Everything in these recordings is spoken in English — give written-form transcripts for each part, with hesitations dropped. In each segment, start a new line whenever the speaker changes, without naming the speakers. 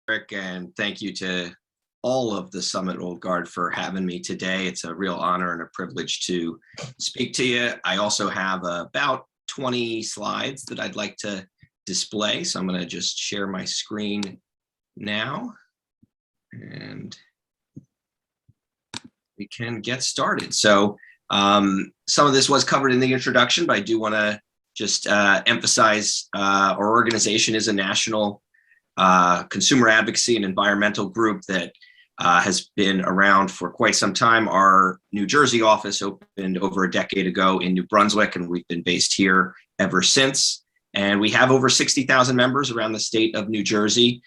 Eric, and thank you to all of the Summit Old Guard for having me today. It's a real honor and a privilege to speak to you. I also have about 20 slides that I'd like to display, so I'm going to just share my screen now, and we can get started. So some of this was covered in the introduction, but I do want to just emphasize our organization is a national consumer advocacy and environmental group that has been around for quite some time. Our New Jersey office opened over a decade ago in New Brunswick, and we've been based here ever since. And we have over 60,000 members around the state of New Jersey.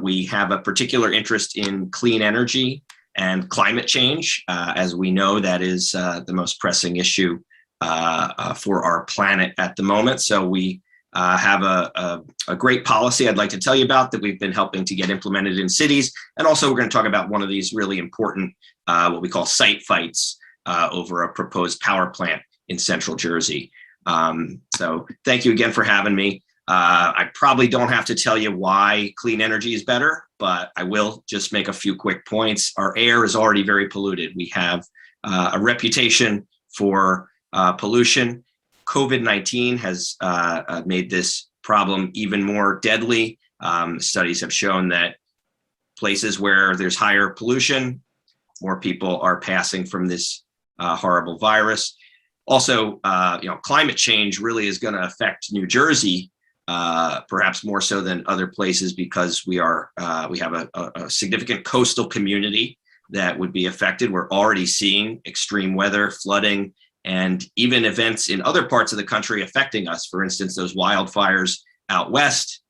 We have a particular interest in clean energy and climate change. As we know, that is the most pressing issue for our planet at the moment. So we have a great policy I'd like to tell you about that we've been helping to get implemented in cities. And also we're going to talk about one of these really important, what we call site fights over a proposed power plant in central Jersey. So thank you again for having me. I probably don't have to tell you why clean energy is better, but I will just make a few quick points. Our air is already very polluted. We have a reputation for pollution. COVID-19 has made this problem even more deadly. Studies have shown that places where there's higher pollution, more people are passing from this horrible virus. Also, climate change really is going to affect New Jersey, perhaps more so than other places, because we have a significant coastal community that would be affected. We're already seeing extreme weather, flooding, and even events in other parts of the country affecting us. For instance, those wildfires out west,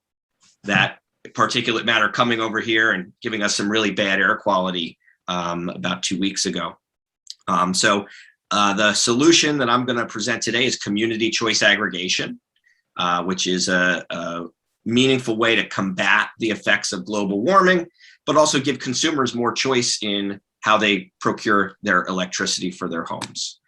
that particulate matter coming over here and giving us some really bad air quality about 2 weeks ago. So the solution that I'm going to present today is community choice aggregation, which is a meaningful way to combat the effects of global warming, but also give consumers more choice in how they procure their electricity for their homes.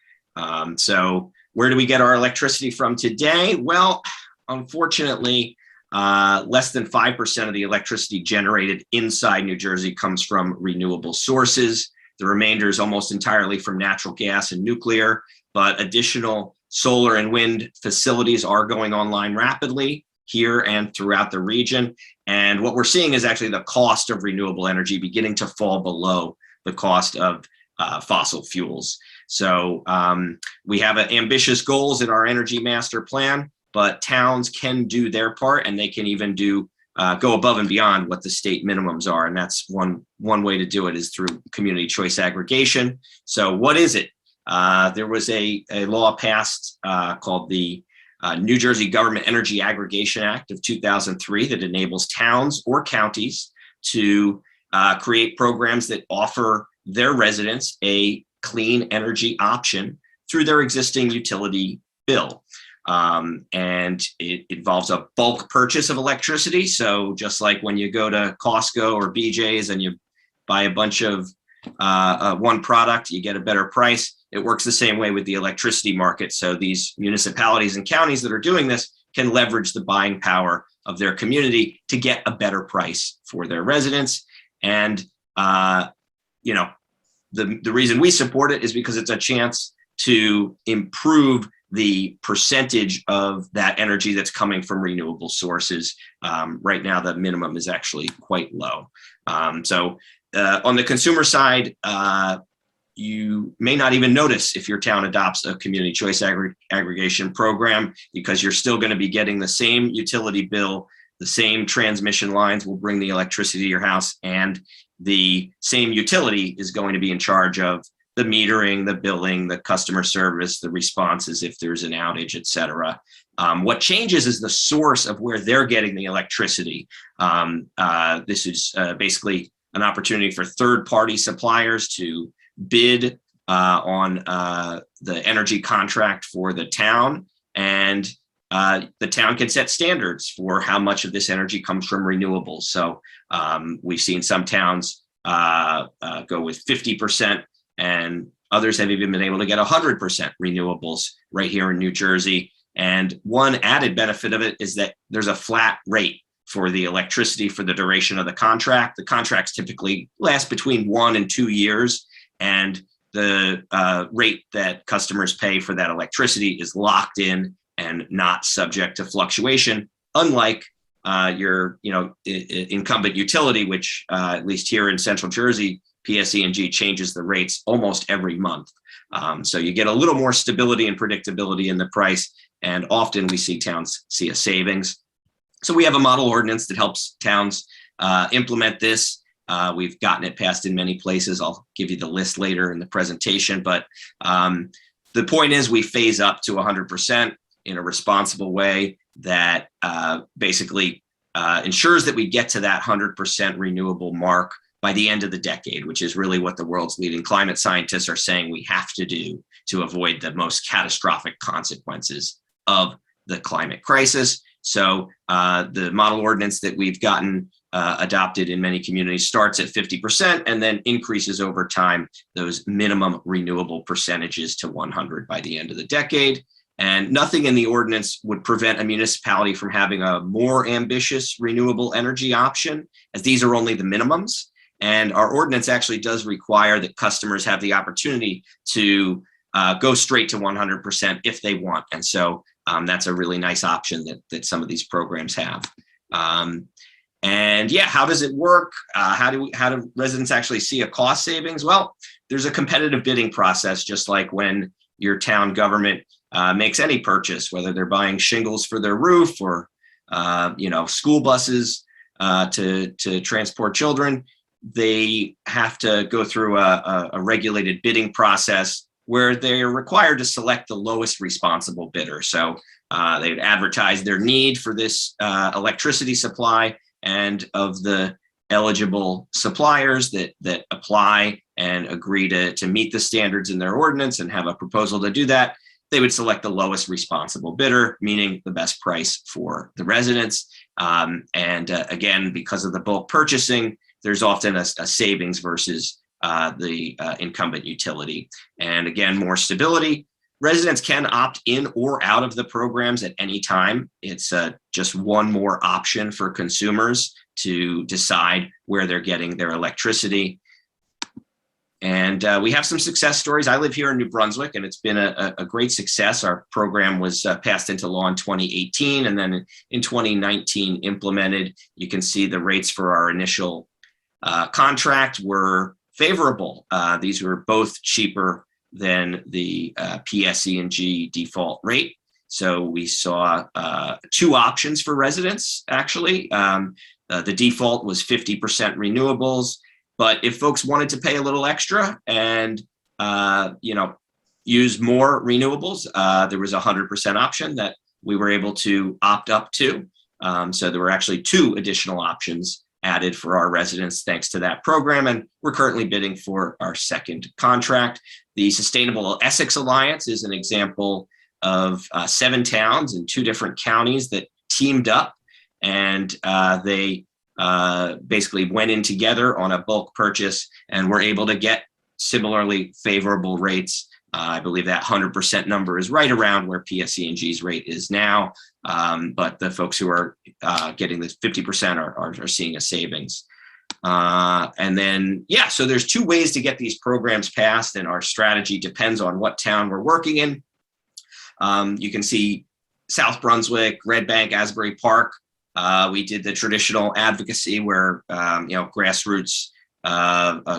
So where do we get our electricity from today? Well, unfortunately, less than 5% of the electricity generated inside New Jersey comes from renewable sources. The remainder is almost entirely from natural gas and nuclear, but additional solar and wind facilities are going online rapidly here and throughout the region. And what we're seeing is actually the cost of renewable energy beginning to fall below the cost of fossil fuels. So we have ambitious goals in our energy master plan, but towns can do their part, and they can even go above and beyond what the state minimums are. And that's one way to do it is through community choice aggregation. So what is it? There was a law passed called the New Jersey Government Energy Aggregation Act of 2003 that enables towns or counties to create programs that offer their residents a clean energy option through their existing utility bill. And it involves a bulk purchase of electricity. So just like when you go to Costco or BJ's and you buy a bunch of one product, you get a better price. It works the same way with the electricity market. So these municipalities and counties that are doing this can leverage the buying power of their community to get a better price for their residents. And the reason we support it is because it's a chance to improve the percentage of that energy that's coming from renewable sources. Right now, the minimum is actually quite low. So on the consumer side, you may not even notice if your town adopts a community choice aggregation program, because you're still going to be getting the same utility bill, the same transmission lines will bring the electricity to your house, and the same utility is going to be in charge of the metering, the billing, the customer service, the responses if there's an outage, et cetera. What changes is the source of where they're getting the electricity. This is basically an opportunity for third-party suppliers to bid on the energy contract for the town, and the town can set standards for how much of this energy comes from renewables. So we've seen some towns go with 50%, and others have even been able to get 100% renewables right here in New Jersey. And one added benefit of it is that there's a flat rate for the electricity for the duration of the contract. The contracts typically last between 1 and 2 years, and the rate that customers pay for that electricity is locked in and not subject to fluctuation, unlike your incumbent utility, which at least here in Central Jersey, PSE&G changes the rates almost every month. So you get a little more stability and predictability in the price, and often we see towns see a savings. So we have a model ordinance that helps towns implement this. We've gotten it passed in many places. I'll give you the list later in the presentation, but the point is we phase up to 100% in a responsible way that basically ensures that we get to that 100% renewable mark by the end of the decade, which is really what the world's leading climate scientists are saying we have to do to avoid the most catastrophic consequences of the climate crisis. So the model ordinance that we've gotten adopted in many communities starts at 50% and then increases over time those minimum renewable percentages to 100 by the end of the decade. And nothing in the ordinance would prevent a municipality from having a more ambitious renewable energy option, as these are only the minimums. And our ordinance actually does require that customers have the opportunity to go straight to 100% if they want. And so that's a really nice option that some of these programs have. And yeah, how does it work? How do residents actually see a cost savings? Well, there's a competitive bidding process, just like when your town government makes any purchase, whether they're buying shingles for their roof or school buses to transport children. They have to go through a regulated bidding process where they're required to select the lowest responsible bidder. So they'd advertise their need for this electricity supply, and of the eligible suppliers that apply and agree to meet the standards in their ordinance and have a proposal to do that, they would select the lowest responsible bidder, meaning the best price for the residents. Again, because of the bulk purchasing, there's often a savings versus the incumbent utility. And again, more stability. Residents can opt in or out of the programs at any time. It's just one more option for consumers to decide where they're getting their electricity. And we have some success stories. I live here in New Brunswick, and it's been a great success. Our program was passed into law in 2018, and then in 2019 implemented. You can see the rates for our initial contract were favorable. These were both cheaper than the PSE&G default rate. So we saw 2 options for residents, actually. The default was 50% renewables, but if folks wanted to pay a little extra and use more renewables, there was a 100% option that we were able to opt up to. So there were actually 2 additional options added for our residents thanks to that program, and we're currently bidding for our second contract. The Sustainable Essex Alliance is an example of 7 towns in 2 different counties that teamed up, and they basically went in together on a bulk purchase and were able to get similarly favorable rates. I believe that 100% number is right around where PSE&G's rate is now, but the folks who are getting the 50% are seeing a savings. And then, yeah, so there's 2 ways to get these programs passed, and our strategy depends on what town we're working in. You can see South Brunswick, Red Bank, Asbury Park. We did the traditional advocacy where grassroots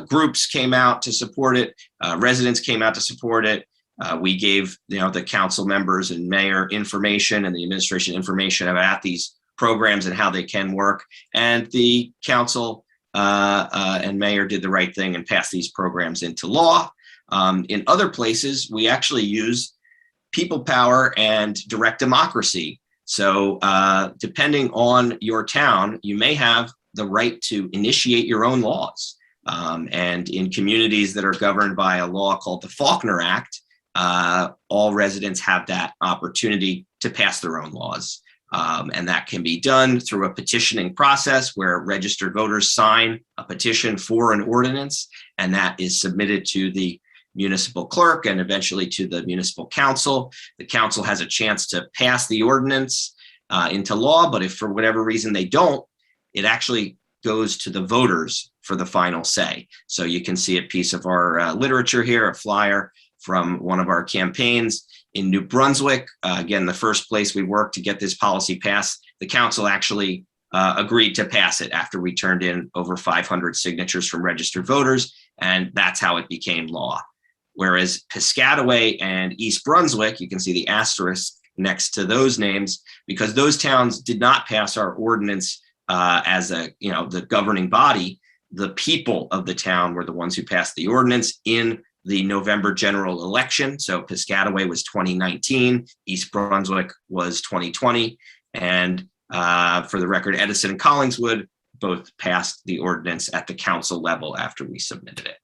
groups came out to support it. Residents came out to support it. We gave the council members and mayor information and the administration information about these programs and how they can work. And the council and mayor did the right thing and passed these programs into law. In other places, we actually use people power and direct democracy. So depending on your town, you may have the right to initiate your own laws. And in communities that are governed by a law called the Faulkner Act, all residents have that opportunity to pass their own laws. And that can be done through a petitioning process where registered voters sign a petition for an ordinance, and that is submitted to the municipal clerk and eventually to the municipal council. The council has a chance to pass the ordinance into law, but if for whatever reason they don't, it actually goes to the voters for the final say. So you can see a piece of our literature here, a flyer from one of our campaigns in New Brunswick. Again, the first place we worked to get this policy passed, the council actually agreed to pass it after we turned in over 500 signatures from registered voters, and that's how it became law. Whereas Piscataway and East Brunswick, you can see the asterisk next to those names, because those towns did not pass our ordinance as the governing body. The people of the town were the ones who passed the ordinance in the November general election. So Piscataway was 2019, East Brunswick was 2020, and for the record, Edison and Collingswood both passed the ordinance at the council level after we submitted it.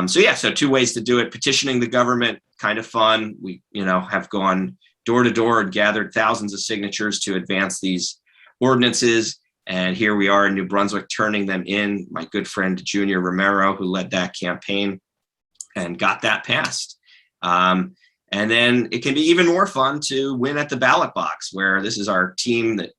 So 2 ways to do it. Petitioning the government, kind of fun. We, have gone door to door and gathered thousands of signatures to advance these ordinances. And here we are in New Brunswick turning them in. My good friend, Junior Romero, who led that campaign and got that passed. And then it can be even more fun to win at the ballot box, where this is our team that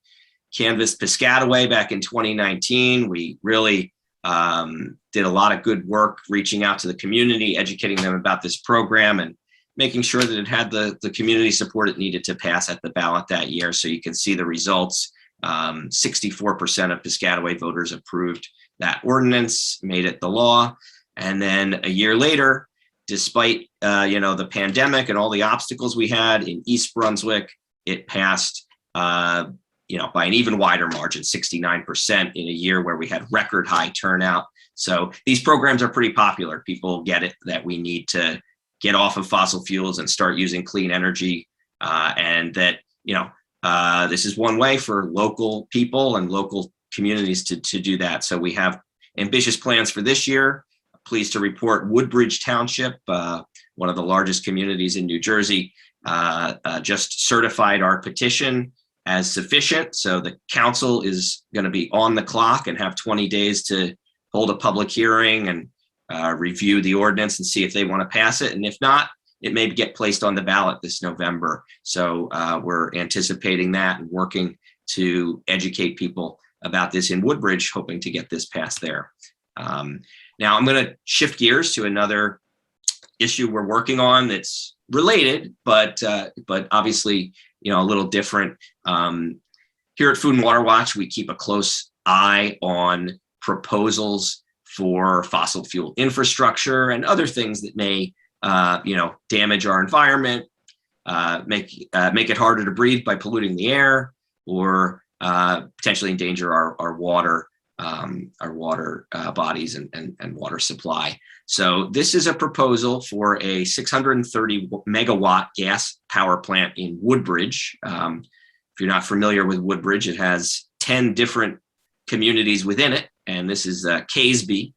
canvassed Piscataway back in 2019. We really did a lot of good work reaching out to the community, educating them about this program, and making sure that it had the community support it needed to pass at the ballot that year. So you can see the results. 64% of Piscataway voters approved that ordinance, made it the law. And then a year later, despite the pandemic and all the obstacles we had in East Brunswick, it passed by an even wider margin, 69% in a year where we had record high turnout. So these programs are pretty popular. People get it that we need to get off of fossil fuels and start using clean energy, and that this is one way for local people and local communities to do that. So we have ambitious plans for this year. Pleased to report Woodbridge Township, one of the largest communities in New Jersey, just certified our petition as sufficient. So the council is going to be on the clock and have 20 days to hold a public hearing and review the ordinance and see if they want to pass it. And if not, it may get placed on the ballot this November. So we're anticipating that and working to educate people about this in Woodbridge, hoping to get this passed there. Now I'm going to shift gears to another issue we're working on that's related, but obviously a little different. Here at Food and Water Watch, we keep a close eye on proposals for fossil fuel infrastructure and other things that may damage our environment, make it harder to breathe by polluting the air, or potentially endanger our water bodies and water supply. So this is a proposal for a 630 megawatt gas power plant in Woodbridge. If you're not familiar with Woodbridge, it has 10 different communities within it. And this is Casby,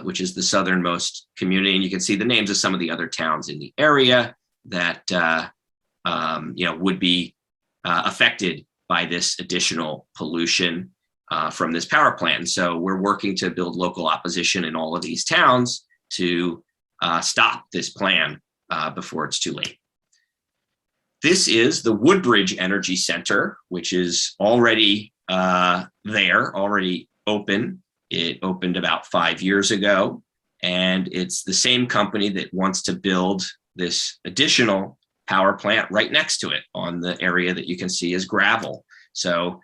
which is the southernmost community. And you can see the names of some of the other towns in the area that would be affected by this additional pollution from this power plant. And so we're working to build local opposition in all of these towns to stop this plan before it's too late. This is the Woodbridge Energy Center, which is already already open. It opened about 5 years ago, and it's the same company that wants to build this additional power plant right next to it on the area that you can see as gravel. So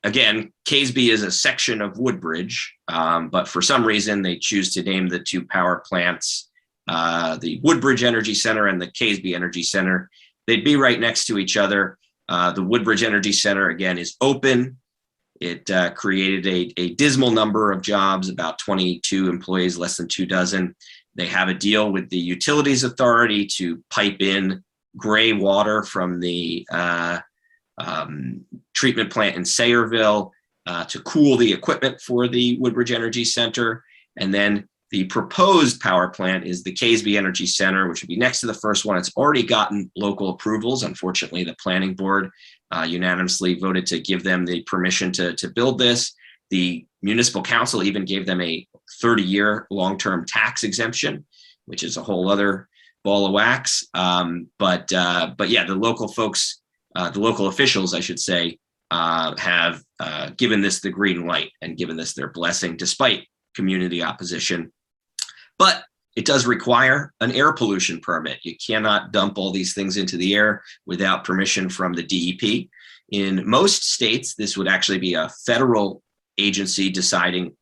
again, Casby is a section of Woodbridge, but for some reason they choose to name the two power plants the Woodbridge Energy Center and the Casby Energy Center. They'd be right next to each other. The Woodbridge Energy Center, again, is open. It created a dismal number of jobs, about 22 employees, less than 24. They have a deal with the Utilities Authority to pipe in gray water from the treatment plant in Sayreville to cool the equipment for the Woodbridge Energy Center. And then the proposed power plant is the Casby Energy Center, which would be next to the first one. It's already gotten local approvals. Unfortunately, the planning board unanimously voted to give them the permission to build this. The municipal council even gave them a 30-year long-term tax exemption, which is a whole other ball of wax. But yeah, the local folks, the local officials, I should say, have given this the green light and given this their blessing despite community opposition. But it does require an air pollution permit. You cannot dump all these things into the air without permission from the DEP. In most states, this would actually be a federal agency deciding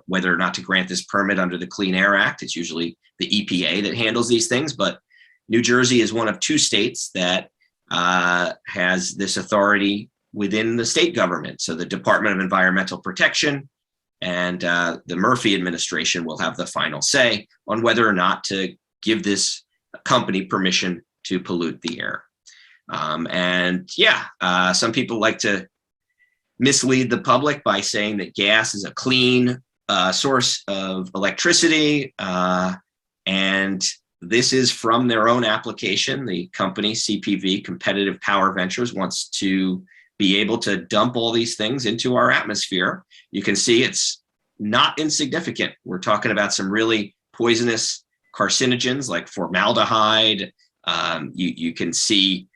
whether or not to grant this permit under the Clean Air Act. It's usually the EPA that handles these things, but New Jersey is one of 2 states that has this authority within the state government. So the Department of Environmental Protection and the Murphy administration will have the final say on whether or not to give this company permission to pollute the air. Some people like to mislead the public by saying that gas is a clean source of electricity. And this is from their own application. The company, CPV, Competitive Power Ventures, wants to be able to dump all these things into our atmosphere. You can see it's not insignificant. We're talking about some really poisonous carcinogens like formaldehyde. You can see,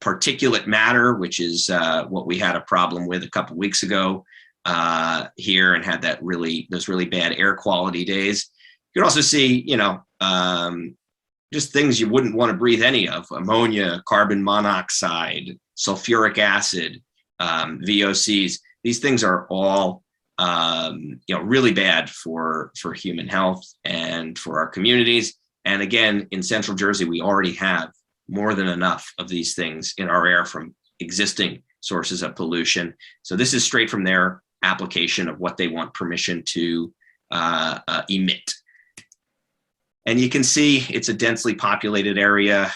particulate matter, which is what we had a problem with a couple weeks ago here and had those really bad air quality days. You can also see, just things you wouldn't want to breathe any of: ammonia, carbon monoxide, sulfuric acid, VOCs. These things are all, really bad for human health and for our communities. And again, in Central Jersey, we already have more than enough of these things in our air from existing sources of pollution. So this is straight from their application of what they want permission to emit. And you can see it's a densely populated area.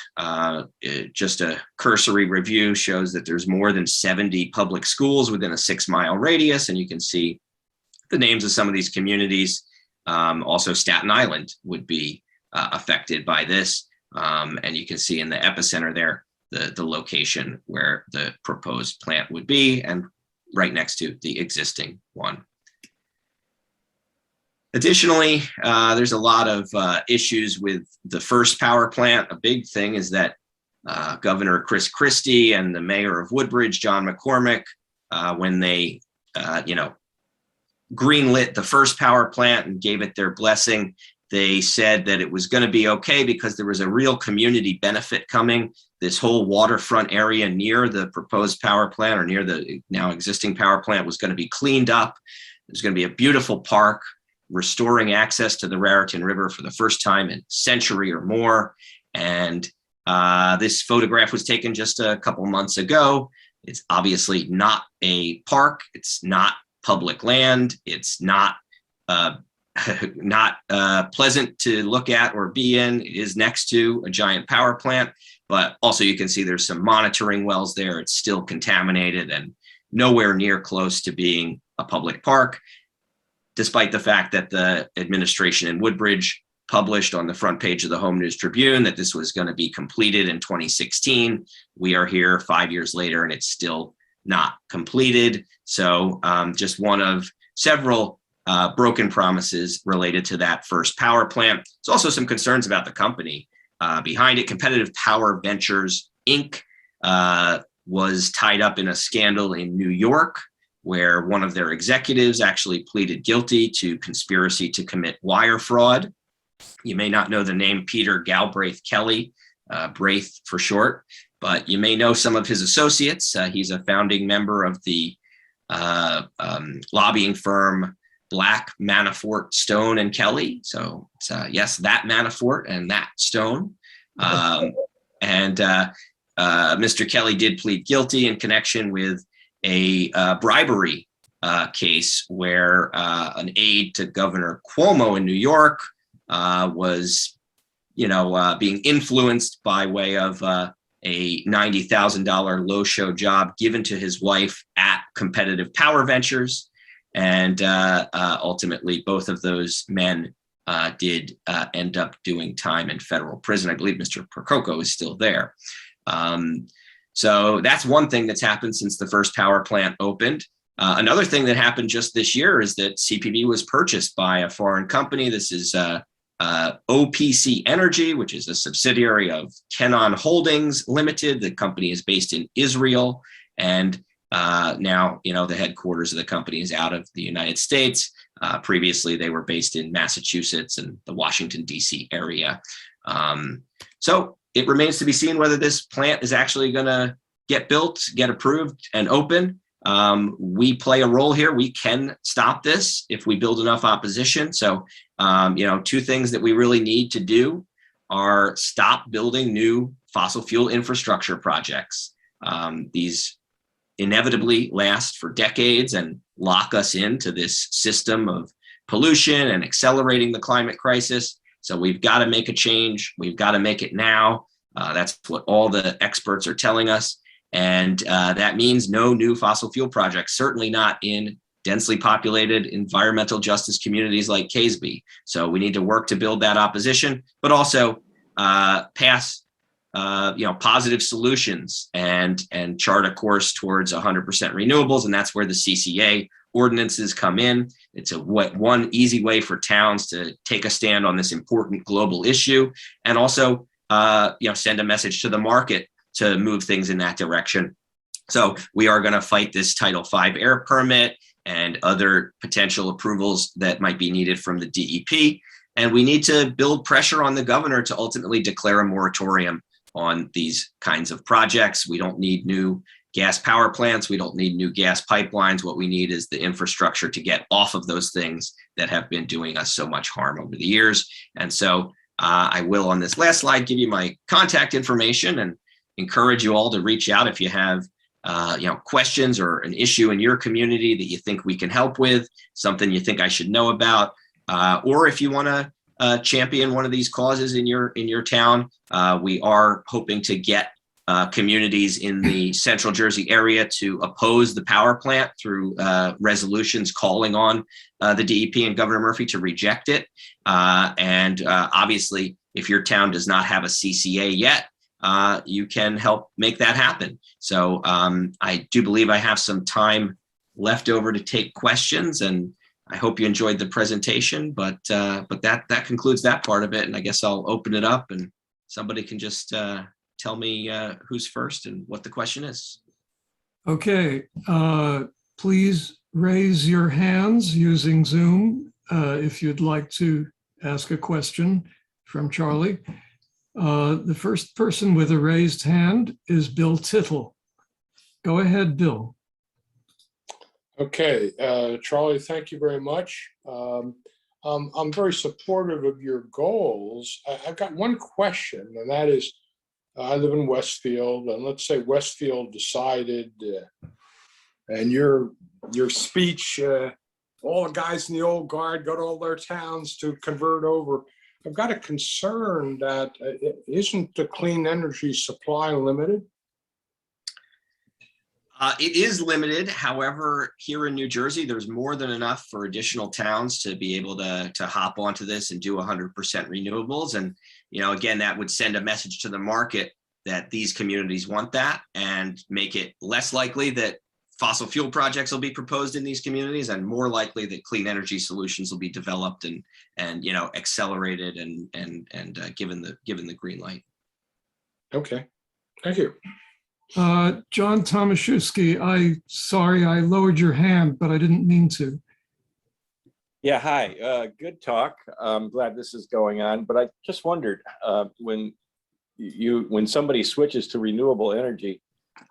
Just a cursory review shows that there's more than 70 public schools within a 6-mile radius. And you can see the names of some of these communities. Also, Staten Island would be affected by this. And you can see in the epicenter there, the location where the proposed plant would be, and right next to the existing one. Additionally, there's a lot of issues with the first power plant. A big thing is that Governor Chris Christie and the mayor of Woodbridge, John McCormick, when they, greenlit the first power plant and gave it their blessing, they said that it was going to be okay because there was a real community benefit coming. This whole waterfront area near the proposed power plant, or near the now existing power plant, was going to be cleaned up. There's going to be a beautiful park, restoring access to the Raritan River for the first time in a century or more. And this photograph was taken just a couple months ago. It's obviously not a park. It's not public land. It's not pleasant to look at or be in. It is next to a giant power plant, but also you can see there's some monitoring wells there. It's still contaminated and nowhere near close to being a public park, despite the fact that the administration in Woodbridge published on the front page of the Home News Tribune that this was going to be completed in 2016. We are here 5 years later and it's still not completed. So just one of several broken promises related to that first power plant. There's also some concerns about the company behind it. Competitive Power Ventures, Inc. Was tied up in a scandal in New York, where one of their executives actually pleaded guilty to conspiracy to commit wire fraud. You may not know the name Peter Galbraith Kelly, Braith for short, but you may know some of his associates. He's a founding member of the lobbying firm Black, Manafort, Stone, and Kelly. So yes, that Manafort and that Stone. Mr. Kelly did plead guilty in connection with a bribery case where an aide to Governor Cuomo in New York was, being influenced by way of a $90,000 low show job given to his wife at Competitive Power Ventures. And ultimately, both of those men did end up doing time in federal prison. I believe Mr. Percoco is still there. So that's one thing that's happened since the first power plant opened. Another thing that happened just this year is that CPV was purchased by a foreign company. This is OPC Energy, which is a subsidiary of Kenon Holdings Limited. The company is based in Israel. And Now, the headquarters of the company is out of the United States. Previously, they were based in Massachusetts and the Washington, D.C. area. So it remains to be seen whether this plant is actually going to get built, get approved, and open. We play a role here. We can stop this if we build enough opposition. So, two things that we really need to do are stop building new fossil fuel infrastructure projects. These inevitably last for decades and lock us into this system of pollution and accelerating the climate crisis. So we've got to make a change. We've got to make it now. That's what all the experts are telling us. And that means no new fossil fuel projects, certainly not in densely populated environmental justice communities like Caseby. So we need to work to build that opposition, but also pass positive solutions and chart a course towards 100% renewables. And that's where the CCA ordinances come in. It's one easy way for towns to take a stand on this important global issue, and also send a message to the market to move things in that direction. So we are going to fight this Title V air permit and other potential approvals that might be needed from the DEP. And we need to build pressure on the governor to ultimately declare a moratorium on these kinds of projects. We don't need new gas power plants. We don't need new gas pipelines. What we need is the infrastructure to get off of those things that have been doing us so much harm over the years. And so I will, on this last slide, give you my contact information and encourage you all to reach out if you have questions or an issue in your community that you think we can help with, something you think I should know about, or if you want to champion one of these causes in your town. We are hoping to get communities in the central Jersey area to oppose the power plant through resolutions calling on the DEP and Governor Murphy to reject it. And obviously, if your town does not have a CCA yet, you can help make that happen. So I do believe I have some time left over to take questions, and I hope you enjoyed the presentation, but that concludes that part of it. And I guess I'll open it up and somebody can just tell me who's first and what the question is.
Okay, please raise your hands using Zoom if you'd like to ask a question from Charlie. The first person with a raised hand is Bill Tittle. Go ahead, Bill.
Okay, Charlie, thank you very much. I'm very supportive of your goals. I've got one question, and that is, I live in Westfield, and let's say Westfield decided, and your speech, all the guys in the old guard go to all their towns to convert over. I've got a concern that isn't the clean energy supply limited?
It is limited. However, here in New Jersey, there's more than enough for additional towns to be able to hop onto this and do 100% renewables. And, again, that would send a message to the market that these communities want that and make it less likely that fossil fuel projects will be proposed in these communities and more likely that clean energy solutions will be developed and accelerated and given the green light. Okay,
thank you.
John Tomaszewski, sorry I lowered your hand, but I didn't mean to.
Yeah, hi, good talk. I'm glad this is going on, but I just wondered, when somebody switches to renewable energy,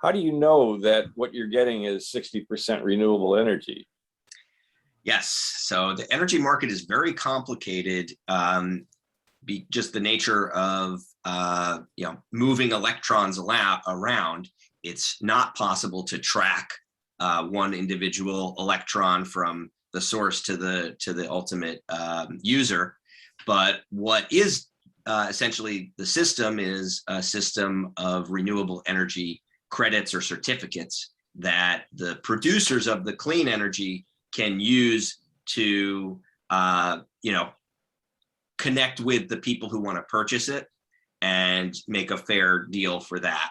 how do you know that what you're getting is 60% renewable energy?
Yes, so the energy market is very complicated. Just the nature of moving electrons around, it's not possible to track one individual electron from the source to the ultimate user. But what is essentially the system is a system of renewable energy credits or certificates that the producers of the clean energy can use to connect with the people who want to purchase it and make a fair deal for that.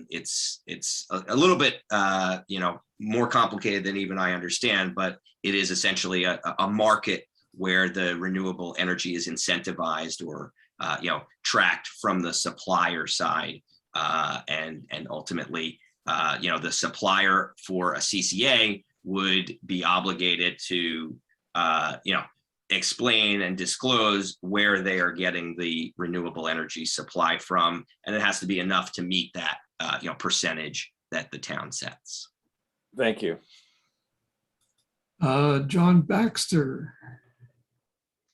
It's a little bit more complicated than even I understand, but it is essentially a market where the renewable energy is incentivized or tracked from the supplier side, and ultimately the supplier for a CCA would be obligated to, explain and disclose where they are getting the renewable energy supply from, and it has to be enough to meet that, percentage that the town sets.
Thank you.
John Baxter.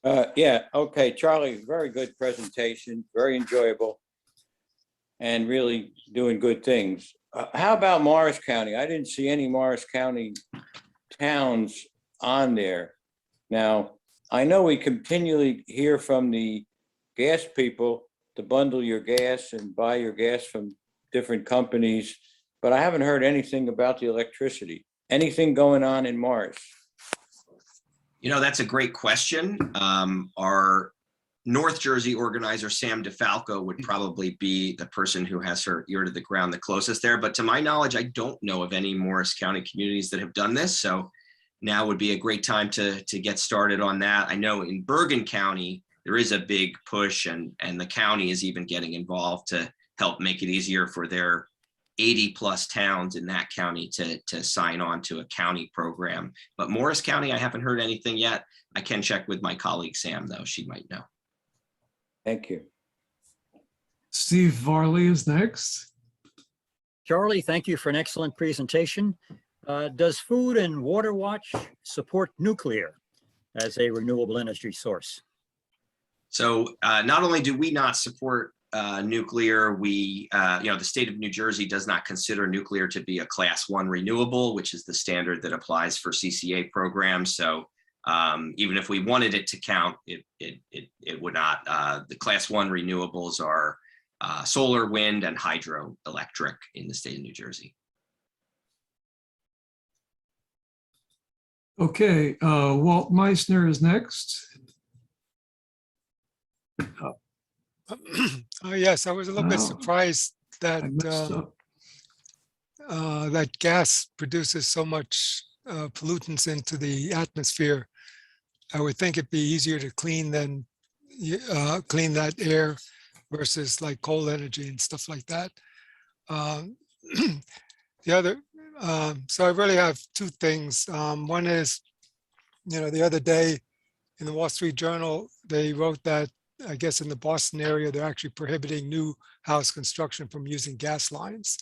Yeah, okay, Charlie, very good presentation, very enjoyable, and really doing good things. How about Morris County? I didn't see any Morris County towns on there. Now, I know we continually hear from the gas people to bundle your gas and buy your gas from different companies, but I haven't heard anything about the electricity. Anything going on in Morris?
That's a great question. Our North Jersey organizer, Sam DeFalco, would probably be the person who has her ear to the ground the closest there. But to my knowledge, I don't know of any Morris County communities that have done this. So now would be a great time to get started on that. I know in Bergen County, there is a big push, and the county is even getting involved to help make it easier for their 80+ towns in that county to sign on to a county program. But Morris County, I haven't heard anything yet. I can check with my colleague Sam, though. She might know.
Thank you.
Steve Varley is next.
Charlie, thank you for an excellent presentation. Does Food and Water Watch support nuclear as a renewable energy source?
So not only do we not support nuclear, we, the state of New Jersey does not consider nuclear to be a Class 1 renewable, which is the standard that applies for CCA programs. So even if we wanted it to count, it would not. The Class 1 renewables are solar, wind, and hydroelectric in the state of New Jersey.
Okay, Walt Meissner is next.
Yes, I was a little bit
Wow.
surprised that
I messed up.
that gas produces so much pollutants into the atmosphere. I would think it'd be easier to clean than clean that air versus like coal energy and stuff like that. The other, so I really have two things. One is, the other day in the Wall Street Journal, they wrote that I guess in the Boston area, they're actually prohibiting new house construction from using gas lines.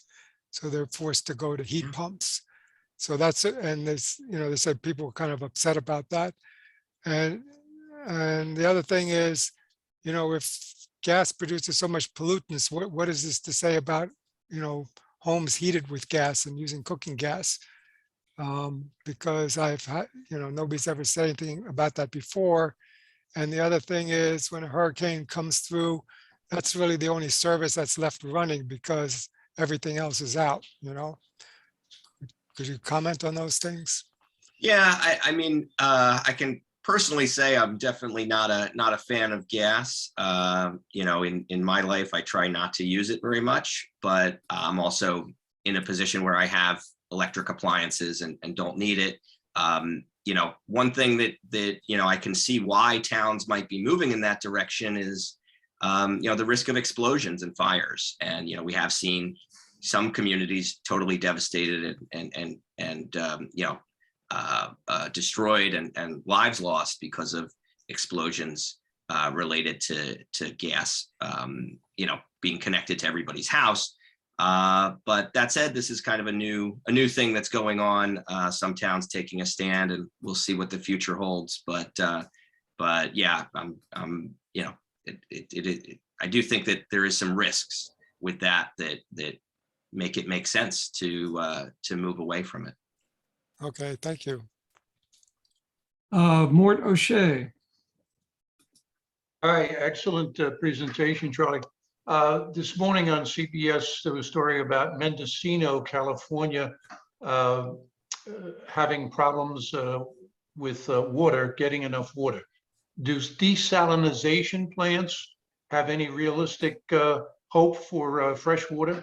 So they're forced to go to heat pumps. So that's it. And this, they said people were kind of upset about that. And the other thing is, if gas produces so much pollutants, what is this to say about, homes heated with gas and using cooking gas? Because I've had, nobody's ever said anything about that before. And the other thing is when a hurricane comes through, that's really the only service that's left running because everything else is out, Could you comment on those things?
Yeah, I mean, I can personally say I'm definitely not a fan of gas. In my life, I try not to use it very much, but I'm also in a position where I have electric appliances and don't need it. One thing that I can see why towns might be moving in that direction is, the risk of explosions and fires. And, we have seen some communities totally devastated and destroyed and lives lost because of explosions related to gas, being connected to everybody's house. But that said, this is kind of a new thing that's going on. Some towns taking a stand, and we'll see what the future holds. But yeah, I do think that there is some risks with that make it make sense to move away from it.
Okay, thank you.
Mort O'Shea.
Hi, excellent presentation, Charlie. This morning on CBS, there was a story about Mendocino, California, having problems with water, getting enough water. Do desalination plants have any realistic hope for fresh water?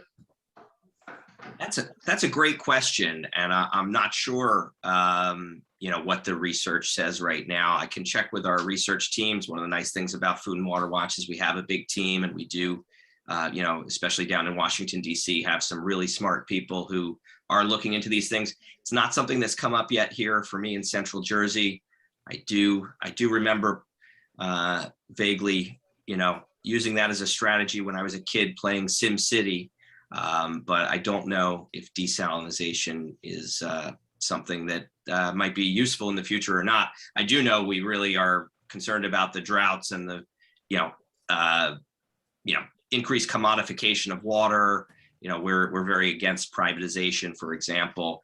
That's a great question, and I'm not sure what the research says right now. I can check with our research teams. One of the nice things about Food and Water Watch is we have a big team, and we do especially down in Washington, D.C., have some really smart people who are looking into these things. It's not something that's come up yet here for me in Central Jersey. I do remember vaguely, using that as a strategy when I was a kid playing Sim City. But I don't know if desalinization is something that might be useful in the future or not. I do know we really are concerned about the droughts and the, increased commodification of water. We're very against privatization, for example,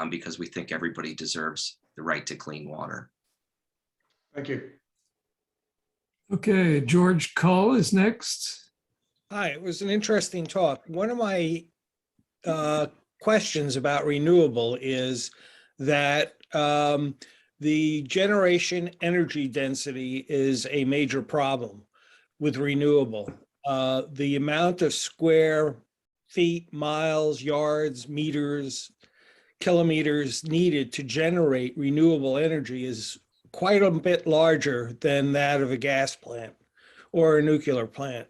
because we think everybody deserves the right to clean water.
Thank you.
Okay, George Cull is next.
Hi, it was an interesting talk. One of my questions about renewable is that the generation energy density is a major problem with renewable. The amount of square feet, miles, yards, meters, kilometers needed to generate renewable energy is quite a bit larger than that of a gas plant or a nuclear plant.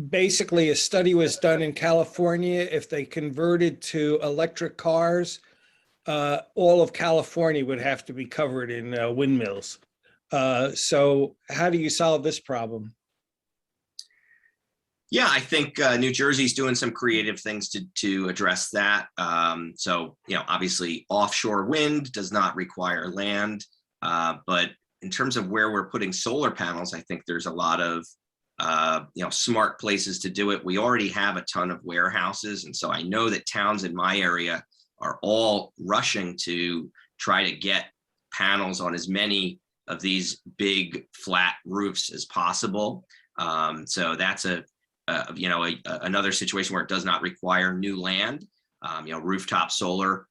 Basically, a study was done in California. If they converted to electric cars, all of California would have to be covered in windmills. So how do you solve this problem?
Yeah, I think New Jersey's doing some creative things to address that. Obviously offshore wind does not require land, but in terms of where we're putting solar panels, I think there's a lot of smart places to do it. We already have a ton of warehouses, and so I know that towns in my area are all rushing to try to get panels on as many of these big flat roofs as possible. So that's another situation where it does not require new land. Rooftop solar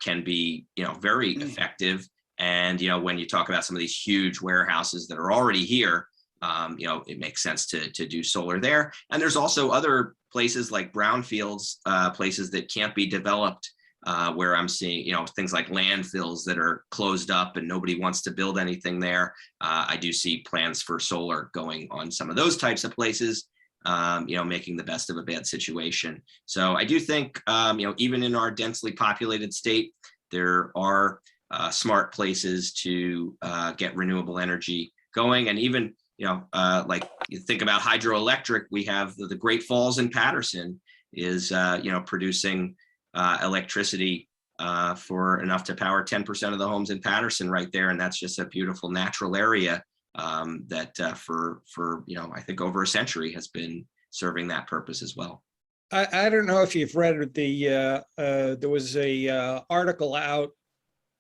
can be very effective. And when you talk about some of these huge warehouses that are already here, it makes sense to do solar there. And there's also other places like brownfields, places that can't be developed, where I'm seeing things like landfills that are closed up and nobody wants to build anything there. I do see plans for solar going on some of those types of places. Making the best of a bad situation. So I do think, even in our densely populated state, there are smart places to get renewable energy going. And even, like you think about hydroelectric, we have the Great Falls in Patterson is, producing electricity for enough to power 10% of the homes in Patterson right there. And that's just a beautiful natural area that for I think over a century has been serving that purpose as well.
I don't know if you've read there was a article out,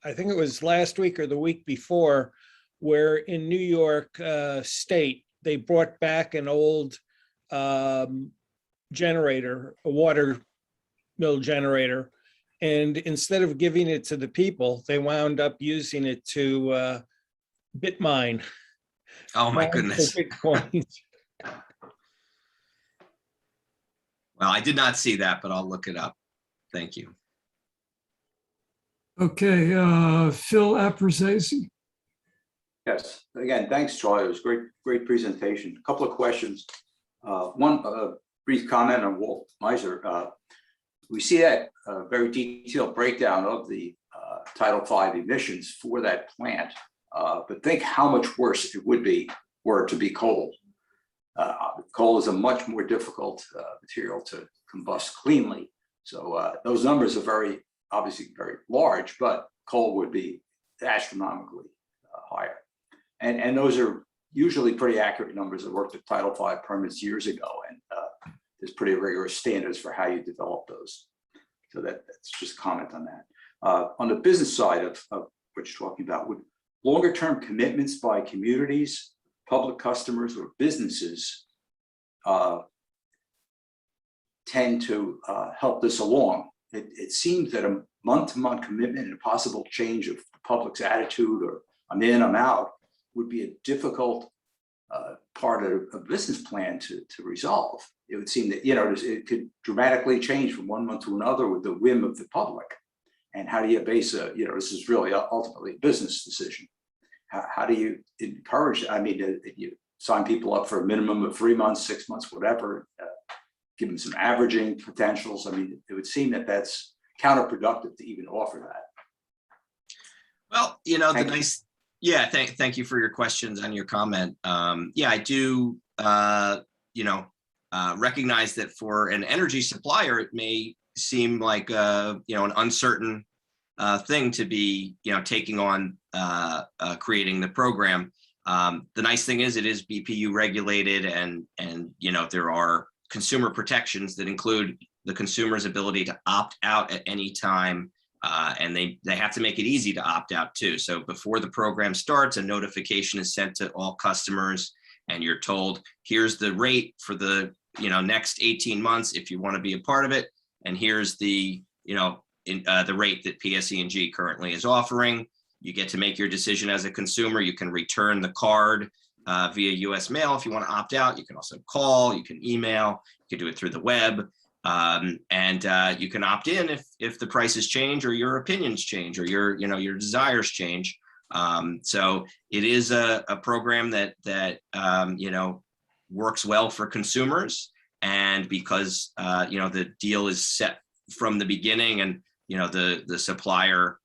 I think it was last week or the week before, where in New York State, they brought back an old generator, a water mill generator, and instead of giving it to the people, they wound up using it to Bitmine.
Oh my goodness.
Bitcoin.
Well, I did not see that, but I'll look it up. Thank you.
Okay, Phil Aprezzese.
Yes, again, thanks, Charlie. It was great presentation. A couple of questions. One brief comment on Walt Miser. We see that very detailed breakdown of the Title V emissions for that plant, but think how much worse it would be were it to be coal. Coal is a much more difficult material to combust cleanly. So those numbers are obviously very large, but coal would be astronomically higher. And those are usually pretty accurate numbers. I worked at Title V permits years ago, and there's pretty rigorous standards for how you develop those. So that's just a comment on that. On the business side of what you're talking about, would longer term commitments by communities, public customers, or businesses tend to help this along? It seems that a month-to-month commitment and a possible change of the public's attitude, or I'm in, I'm out, would be a difficult part of a business plan to resolve. It would seem that it could dramatically change from one month to another with the whim of the public. And how do you base this is really ultimately a business decision. How do you encourage? I mean, you sign people up for a minimum of 3 months, 6 months, whatever, give them some averaging potentials. I mean, it would seem that that's counterproductive to even offer that.
Well, you know,
Thank you.
yeah, thank you for your questions and your comment. Yeah, I do, recognize that for an energy supplier, it may seem like, an uncertain thing to be, taking on creating the program. The nice thing is it is BPU regulated, and there are consumer protections that include the consumer's ability to opt out at any time. And they have to make it easy to opt out too. So before the program starts, a notification is sent to all customers, and you're told, here's the rate for the next 18 months if you want to be a part of it, and here's the the rate that PSE&G currently is offering. You get to make your decision as a consumer. You can return the card via US mail if you want to opt out. You can also call, you can email, you can do it through the web. And you can opt in if the prices change or your opinions change or your desires change. So it is a program that works well for consumers, and because the deal is set from the beginning, and the supplier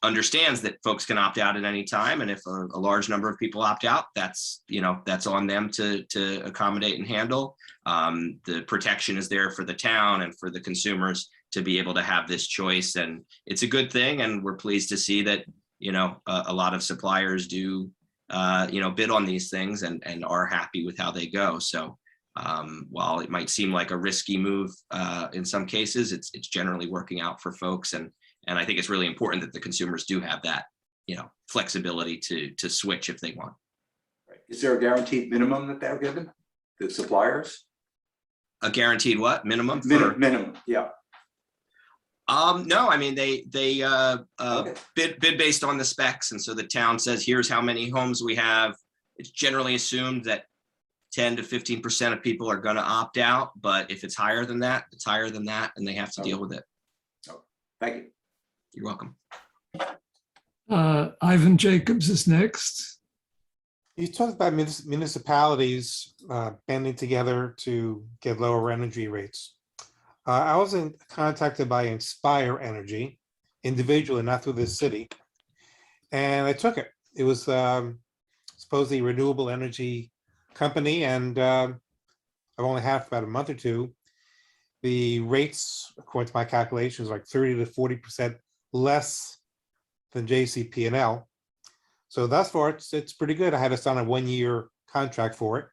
understands that folks can opt out at any time, and if a large number of people opt out, that's on them to accommodate and handle. The protection is there for the town and for the consumers to be able to have this choice, and it's a good thing. And we're pleased to see that a lot of suppliers do bid on these things and are happy with how they go. So while it might seem like a risky move in some cases, it's generally working out for folks, and I think it's really important that the consumers do have that flexibility to switch if they want.
Is there a guaranteed minimum that they're given, the suppliers?
A guaranteed what minimum?
Minimum, yeah.
No, I mean they
Okay.
bid based on the specs, and so the town says, here's how many homes we have. It's generally assumed that 10 to 15% of people are going to opt out, but if it's higher than that, it's higher than that, and they have to deal with it.
Thank you.
You're welcome.
Ivan Jacobs is next.
You talked about municipalities banding together to get lower energy rates. I was contacted by Inspire Energy individually, not through the city, and I took it. It was supposedly a renewable energy company, and I've only had it for about a month or two. The rates, according to my calculations, like 30 to 40% less than JCP&L. So thus far, it's pretty good. I had us on a 1-year contract for it,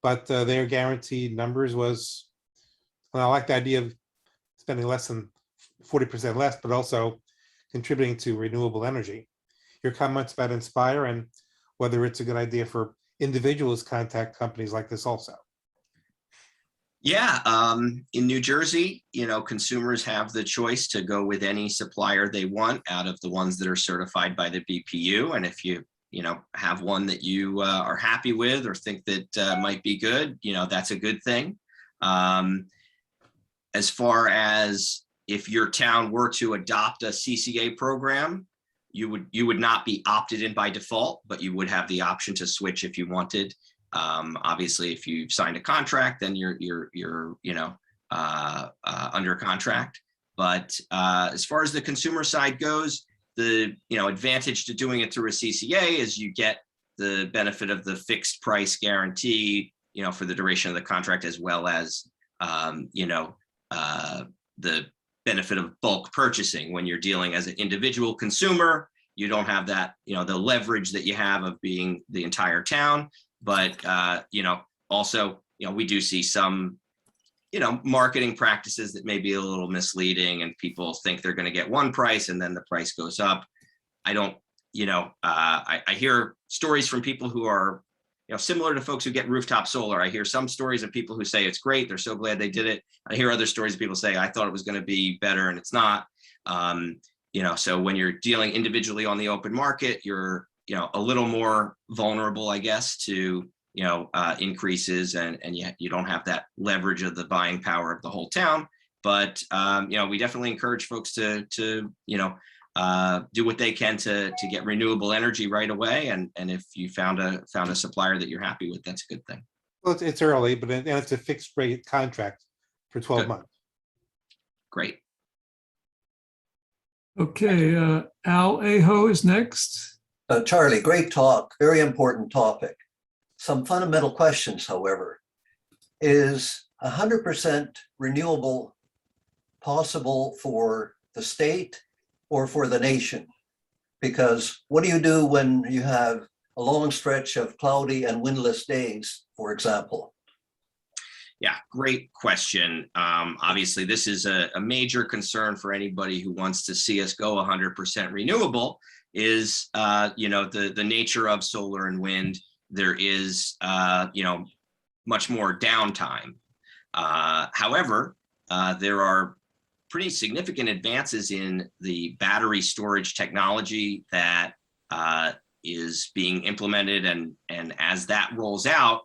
but their guaranteed numbers was, well, I like the idea of spending less than 40% less, but also contributing to renewable energy. Your comments about Inspire and whether it's a good idea for individuals to contact companies like this also.
Yeah, in New Jersey, consumers have the choice to go with any supplier they want out of the ones that are certified by the BPU. And if you have one that you are happy with or think that might be good, that's a good thing. As far as if your town were to adopt a CCA program, you would not be opted in by default, but you would have the option to switch if you wanted. Obviously, if you've signed a contract, then you're under contract. But as far as the consumer side goes, the advantage to doing it through a CCA is you get the benefit of the fixed price guarantee, for the duration of the contract, as well as the benefit of bulk purchasing. When you're dealing as an individual consumer, you don't have that, the leverage that you have of being the entire town. But, also, we do see some, marketing practices that may be a little misleading, and people think they're going to get one price and then the price goes up. I don't, I hear stories from people who are, similar to folks who get Rooftop Solar. I hear some stories of people who say it's great, they're so glad they did it. I hear other stories of people say, I thought it was going to be better and it's not. So when you're dealing individually on the open market, you're a little more vulnerable, I guess, to, increases, and yet you don't have that leverage of the buying power of the whole town. But, we definitely encourage folks to do what they can to get renewable energy right away. And if you found a supplier that you're happy with, that's a good thing.
Well, it's early, but it's a fixed rate contract for 12
Good.
months.
Great.
Okay, Al Aho is next.
Charlie, great talk, very important topic. Some fundamental questions, however. Is 100% renewable possible for the state or for the nation? Because what do you do when you have a long stretch of cloudy and windless days, for example?
Yeah, great question. Obviously, this is a major concern for anybody who wants to see us go 100% renewable is, the nature of solar and wind. There is, much more downtime. However, there are pretty significant advances in the battery storage technology that is being implemented. And as that rolls out,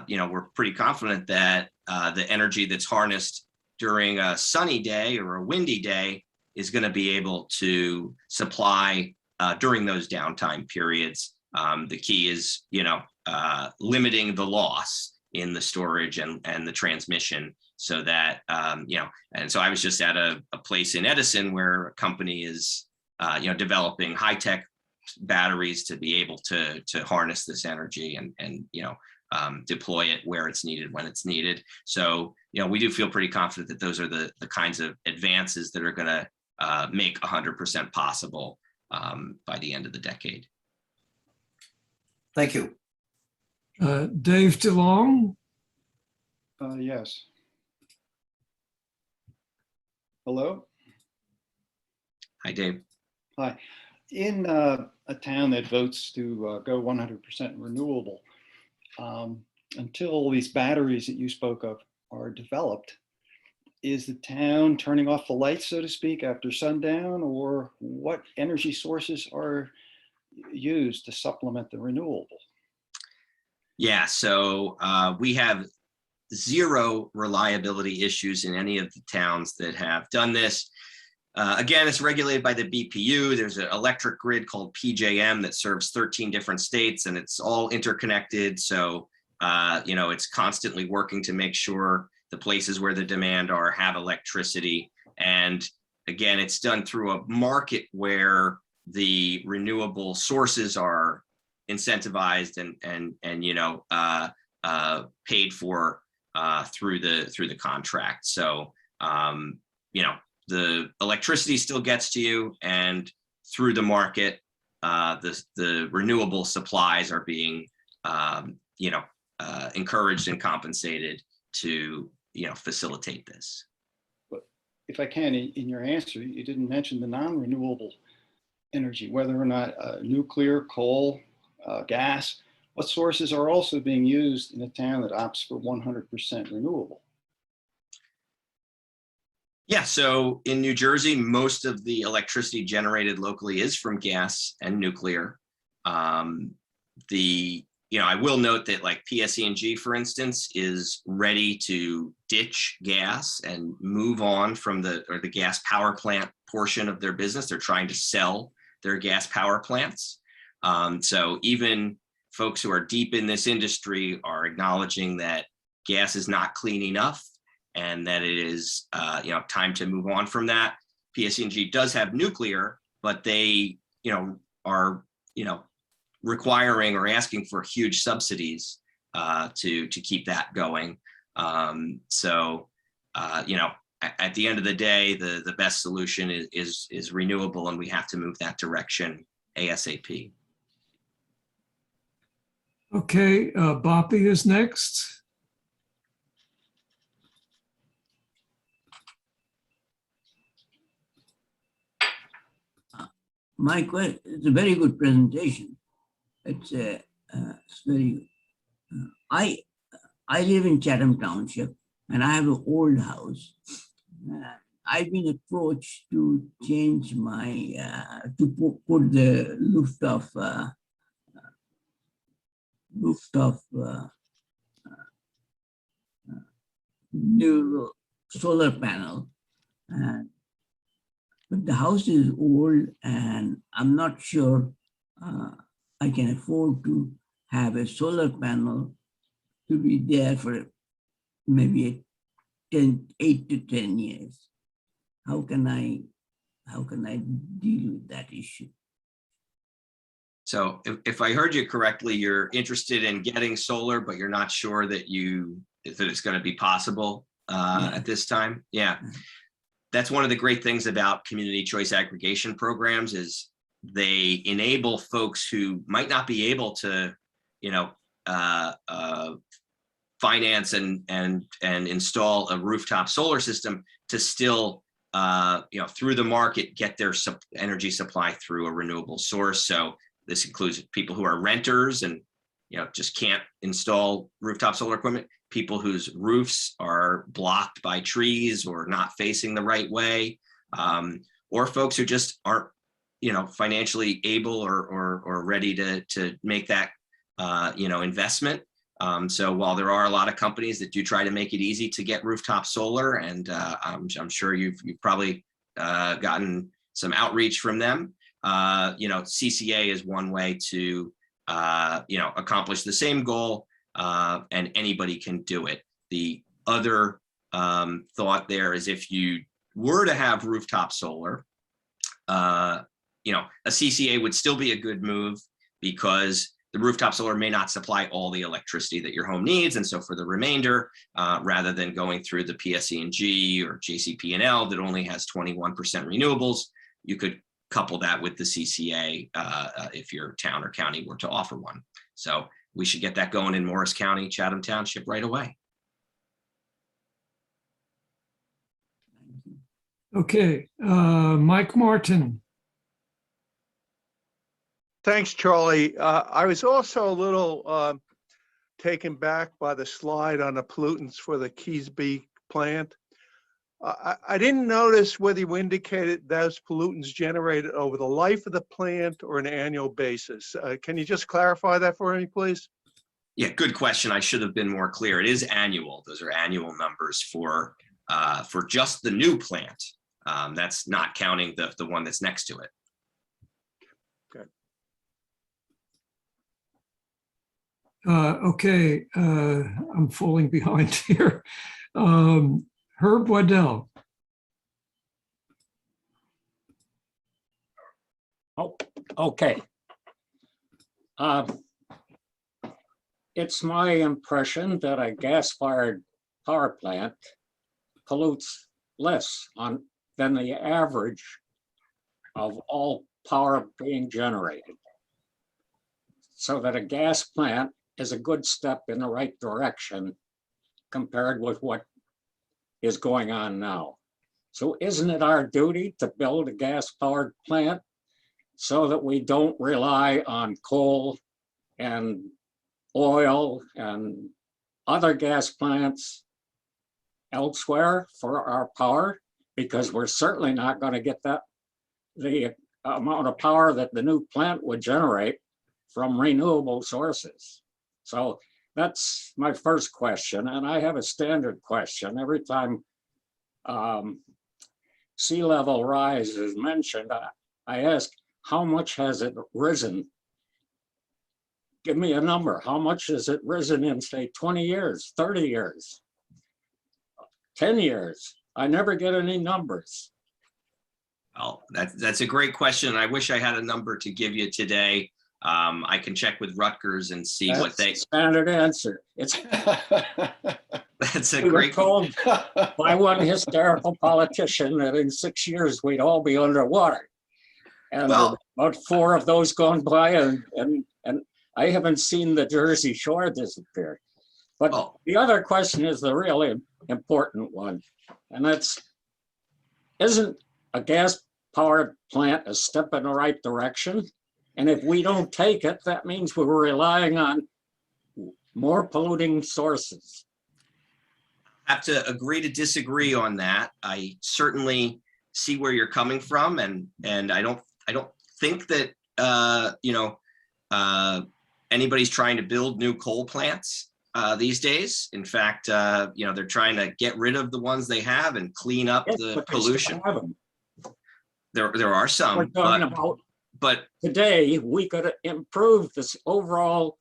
we're pretty confident that the energy that's harnessed during a sunny day or a windy day is going to be able to supply during those downtime periods. The key is, limiting the loss in the storage and the transmission so that, and so I was just at a place in Edison where a company is, developing high-tech batteries to be able to harness this energy and deploy it where it's needed, when it's needed. So, we do feel pretty confident that those are the kinds of advances that are going to make 100% possible by the end of the decade.
Thank you.
Dave DeLong.
Yes. Hello?
Hi, Dave.
Hi. In a town that votes to go 100% renewable, until all these batteries that you spoke of are developed, is the town turning off the lights, so to speak, after sundown, or what energy sources are used to supplement the renewable?
Yeah, so we have zero reliability issues in any of the towns that have done this. Again, it's regulated by the BPU. There's an electric grid called PJM that serves 13 different states, and it's all interconnected. So, it's constantly working to make sure the places where the demand are have electricity. And again, it's done through a market where the renewable sources are incentivized and paid for through the contract. So, the electricity still gets to you, and through the market, the renewable supplies are being, encouraged and compensated to, facilitate this.
But if I can, in your answer, you didn't mention the non-renewable energy, whether or not nuclear, coal, gas, what sources are also being used in a town that opts for 100% renewable?
Yeah, so in New Jersey, most of the electricity generated locally is from gas and nuclear. I will note that like PSE&G, for instance, is ready to ditch gas and move on from the gas power plant portion of their business. They're trying to sell their gas power plants. So even folks who are deep in this industry are acknowledging that gas is not clean enough and that it is time to move on from that. PSE&G does have nuclear, but they are requiring or asking for huge subsidies to keep that going. At the end of the day, the best solution is renewable, and we have to move that direction ASAP.
Okay, Boppy is next.
It's a very good presentation. It's very. I live in Chatham Township, and I have an old house. I've been approached to change my to put the rooftop new solar panel, and but the house is old and I'm not sure I can afford to have a solar panel to be there for maybe 8 to 10 years. How can I deal with that issue?
So if I heard you correctly, you're interested in getting solar, but you're not sure that it's going to be possible at this time. Yeah. That's one of the great things about community choice aggregation programs is they enable folks who might not be able to, finance and install a rooftop solar system to still, through the market, get their energy supply through a renewable source. So this includes people who are renters and, just can't install rooftop solar equipment, people whose roofs are blocked by trees or not facing the right way, or folks who just aren't, financially able or ready to make that, investment. So while there are a lot of companies that do try to make it easy to get rooftop solar, and I'm sure you've probably gotten some outreach from them, CCA is one way to, accomplish the same goal, and anybody can do it. The other thought there is if you were to have rooftop solar, a CCA would still be a good move because the rooftop solar may not supply all the electricity that your home needs. And so for the remainder, rather than going through the PSE&G or JCP&L that only has 21% renewables, you could couple that with the CCA if your town or county were to offer one. So we should get that going in Morris County, Chatham Township right away.
Okay, Mike Martin.
Thanks, Charlie. I was also a little taken back by the slide on the pollutants for the Keysby plant. I didn't notice whether you indicated those pollutants generated over the life of the plant or an annual basis. Can you just clarify that for me, please?
Yeah, good question. I should have been more clear. It is annual. Those are annual numbers for just the new plant. That's not counting the one that's next to it.
Okay, I'm falling behind here. Herb Waddell.
Oh, okay. It's my impression that a gas-fired power plant pollutes less than the average of all power being generated. So that a gas plant is a good step in the right direction compared with what is going on now. So isn't it our duty to build a gas-powered plant so that we don't rely on coal and oil and other gas plants elsewhere for our power? Because we're certainly not going to get the amount of power that the new plant would generate from renewable sources. So that's my first question. And I have a standard question. Every time sea level rise is mentioned, I ask, how much has it risen? Give me a number. How much has it risen in, say, 20 years, 30 years, 10 years? I never get any numbers.
Well, that's a great question. I wish I had a number to give you today. I can check with Rutgers and see what they.
Standard answer. It's.
That's a
we
great.
Were told by one hysterical politician that in 6 years we'd all be underwater, and about 4 of those gone by, and I haven't seen the Jersey Shore disappear. But the other question is the really important one, and that's: isn't a gas-powered plant a step in the right direction? And if we don't take it, that means we're relying on more polluting sources.
I have to agree to disagree on that. I certainly see where you're coming from, and I don't think that anybody's trying to build new coal plants these days. In fact, they're trying to get rid of the ones they have and clean up the pollution. there are
We're
some,
talking about
but
today, we could improve this overall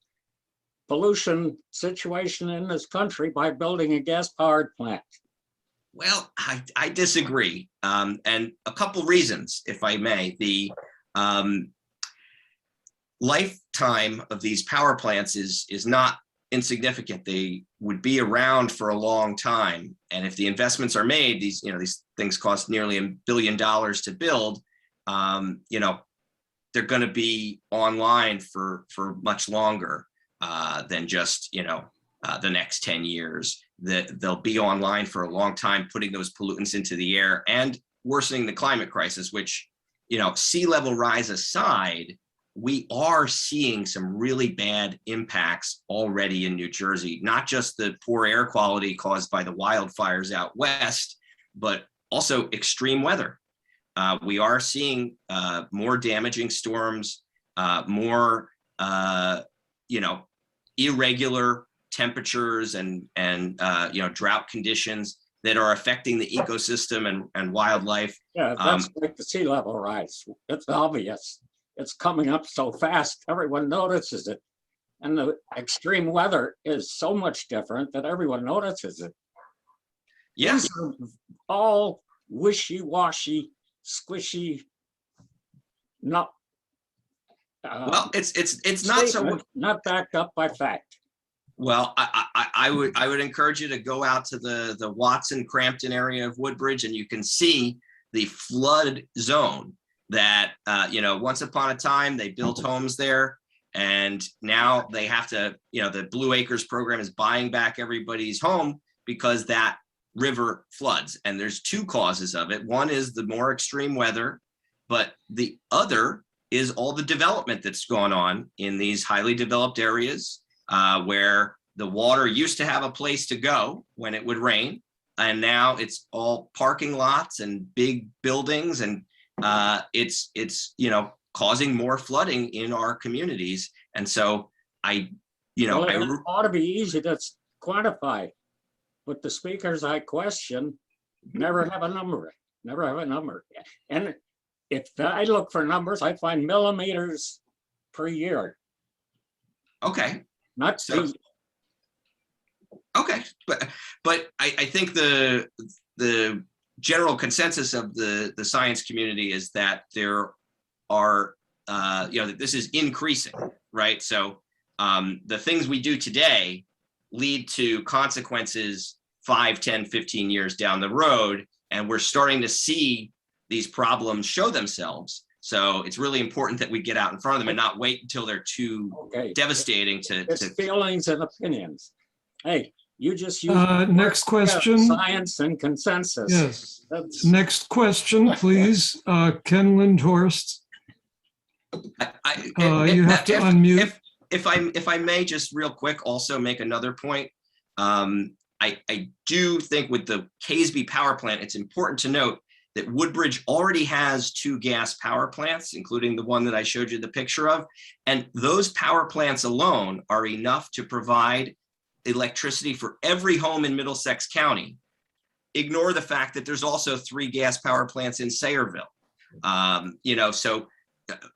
pollution situation in this country by building a gas-powered plant.
well, I disagree. And a couple reasons, if I may. The lifetime of these power plants is not insignificant. They would be around for a long time. And if the investments are made, these things cost nearly $1 billion to build, they're going to be online for much longer than just, the next 10 years. They'll be online for a long time, putting those pollutants into the air and worsening the climate crisis, which, sea level rise aside, we are seeing some really bad impacts already in New Jersey, not just the poor air quality caused by the wildfires out west, but also extreme weather. We are seeing more damaging storms, more, irregular temperatures and drought conditions that are affecting the ecosystem and wildlife.
Yeah, that's like the sea level rise. It's obvious. It's coming up so fast, everyone notices it. And the extreme weather is so much different that everyone notices it.
Yeah.
These are all wishy-washy, squishy, not.
Well, it's not so
not backed up by fact.
Well, I would encourage you to go out to the Watson Crampton area of Woodbridge, and you can see the flood zone that once upon a time they built homes there, and now they have to, the Blue Acres program is buying back everybody's home because that river floods. And there's two causes of it. One is the more extreme weather, but the other is all the development that's gone on in these highly developed areas where the water used to have a place to go when it would rain, and now it's all parking lots and big buildings, and it's causing more flooding in our communities. And so it
ought to be easy to quantify, but the speakers I question never have a number. And if I look for numbers, I find millimeters per year.
Okay.
Not
so, okay, but I think the general consensus of the science community is that there are that this is increasing, right? So the things we do today lead to consequences 5, 10, 15 years down the road, and we're starting to see these problems show themselves. So it's really important that we get out in front of them and not wait until they're too devastating
It's feelings and opinions. Hey, you just use
next question.
Science and consensus.
Yes. Next question, please. Ken Lindhorst. You have to unmute.
If I may just real quick also make another point. I do think with the Casby power plant, it's important to note that Woodbridge already has 2 gas power plants, including the one that I showed you the picture of. And those power plants alone are enough to provide electricity for every home in Middlesex County. Ignore the fact that there's also 3 gas power plants in Sayreville. So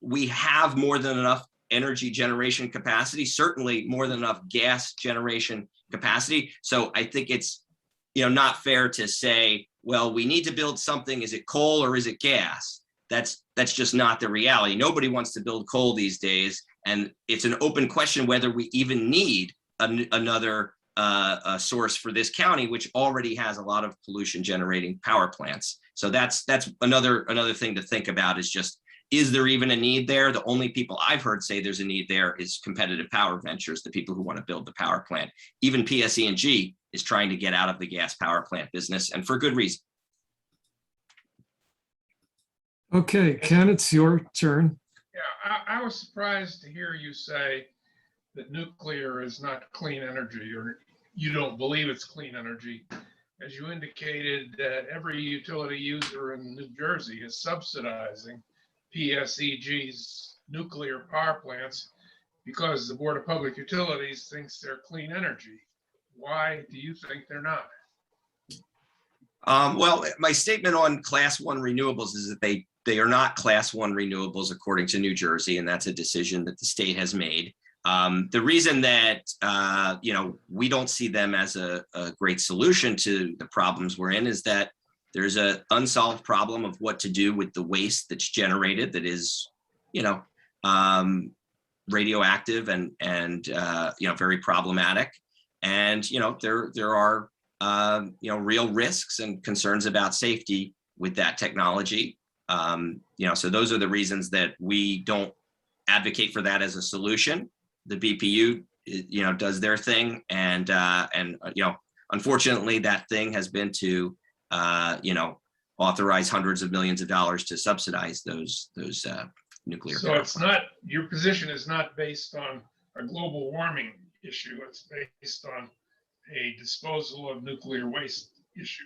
we have more than enough energy generation capacity, certainly more than enough gas generation capacity. So I think it's not fair to say, well, we need to build something. Is it coal or is it gas? That's just not the reality. Nobody wants to build coal these days. And it's an open question whether we even need another source for this county, which already has a lot of pollution generating power plants. So that's another thing to think about is just, is there even a need there? The only people I've heard say there's a need there is Competitive Power Ventures, the people who want to build the power plant. Even PSE&G is trying to get out of the gas power plant business, and for good reason.
Okay, Ken, it's your turn.
Yeah, I was surprised to hear you say that nuclear is not clean energy, or you don't believe it's clean energy. As you indicated, that every utility user in New Jersey is subsidizing PSEG's nuclear power plants because the Board of Public Utilities thinks they're clean energy. Why do you think they're not?
Well, my statement on Class 1 renewables is that they they are not class 1 renewables according to New Jersey, and that's a decision that the state has made. The reason that we don't see them as a great solution to the problems we're in is that there's an unsolved problem of what to do with the waste that's generated that is, radioactive and very problematic. And there are real risks and concerns about safety with that technology. So those are the reasons that we don't advocate for that as a solution. The BPU, does their thing, and unfortunately, that thing has been to, authorize hundreds of millions of dollars to subsidize those nuclear.
So it's not, your position is not based on a global warming issue. It's based on a disposal of nuclear waste issue.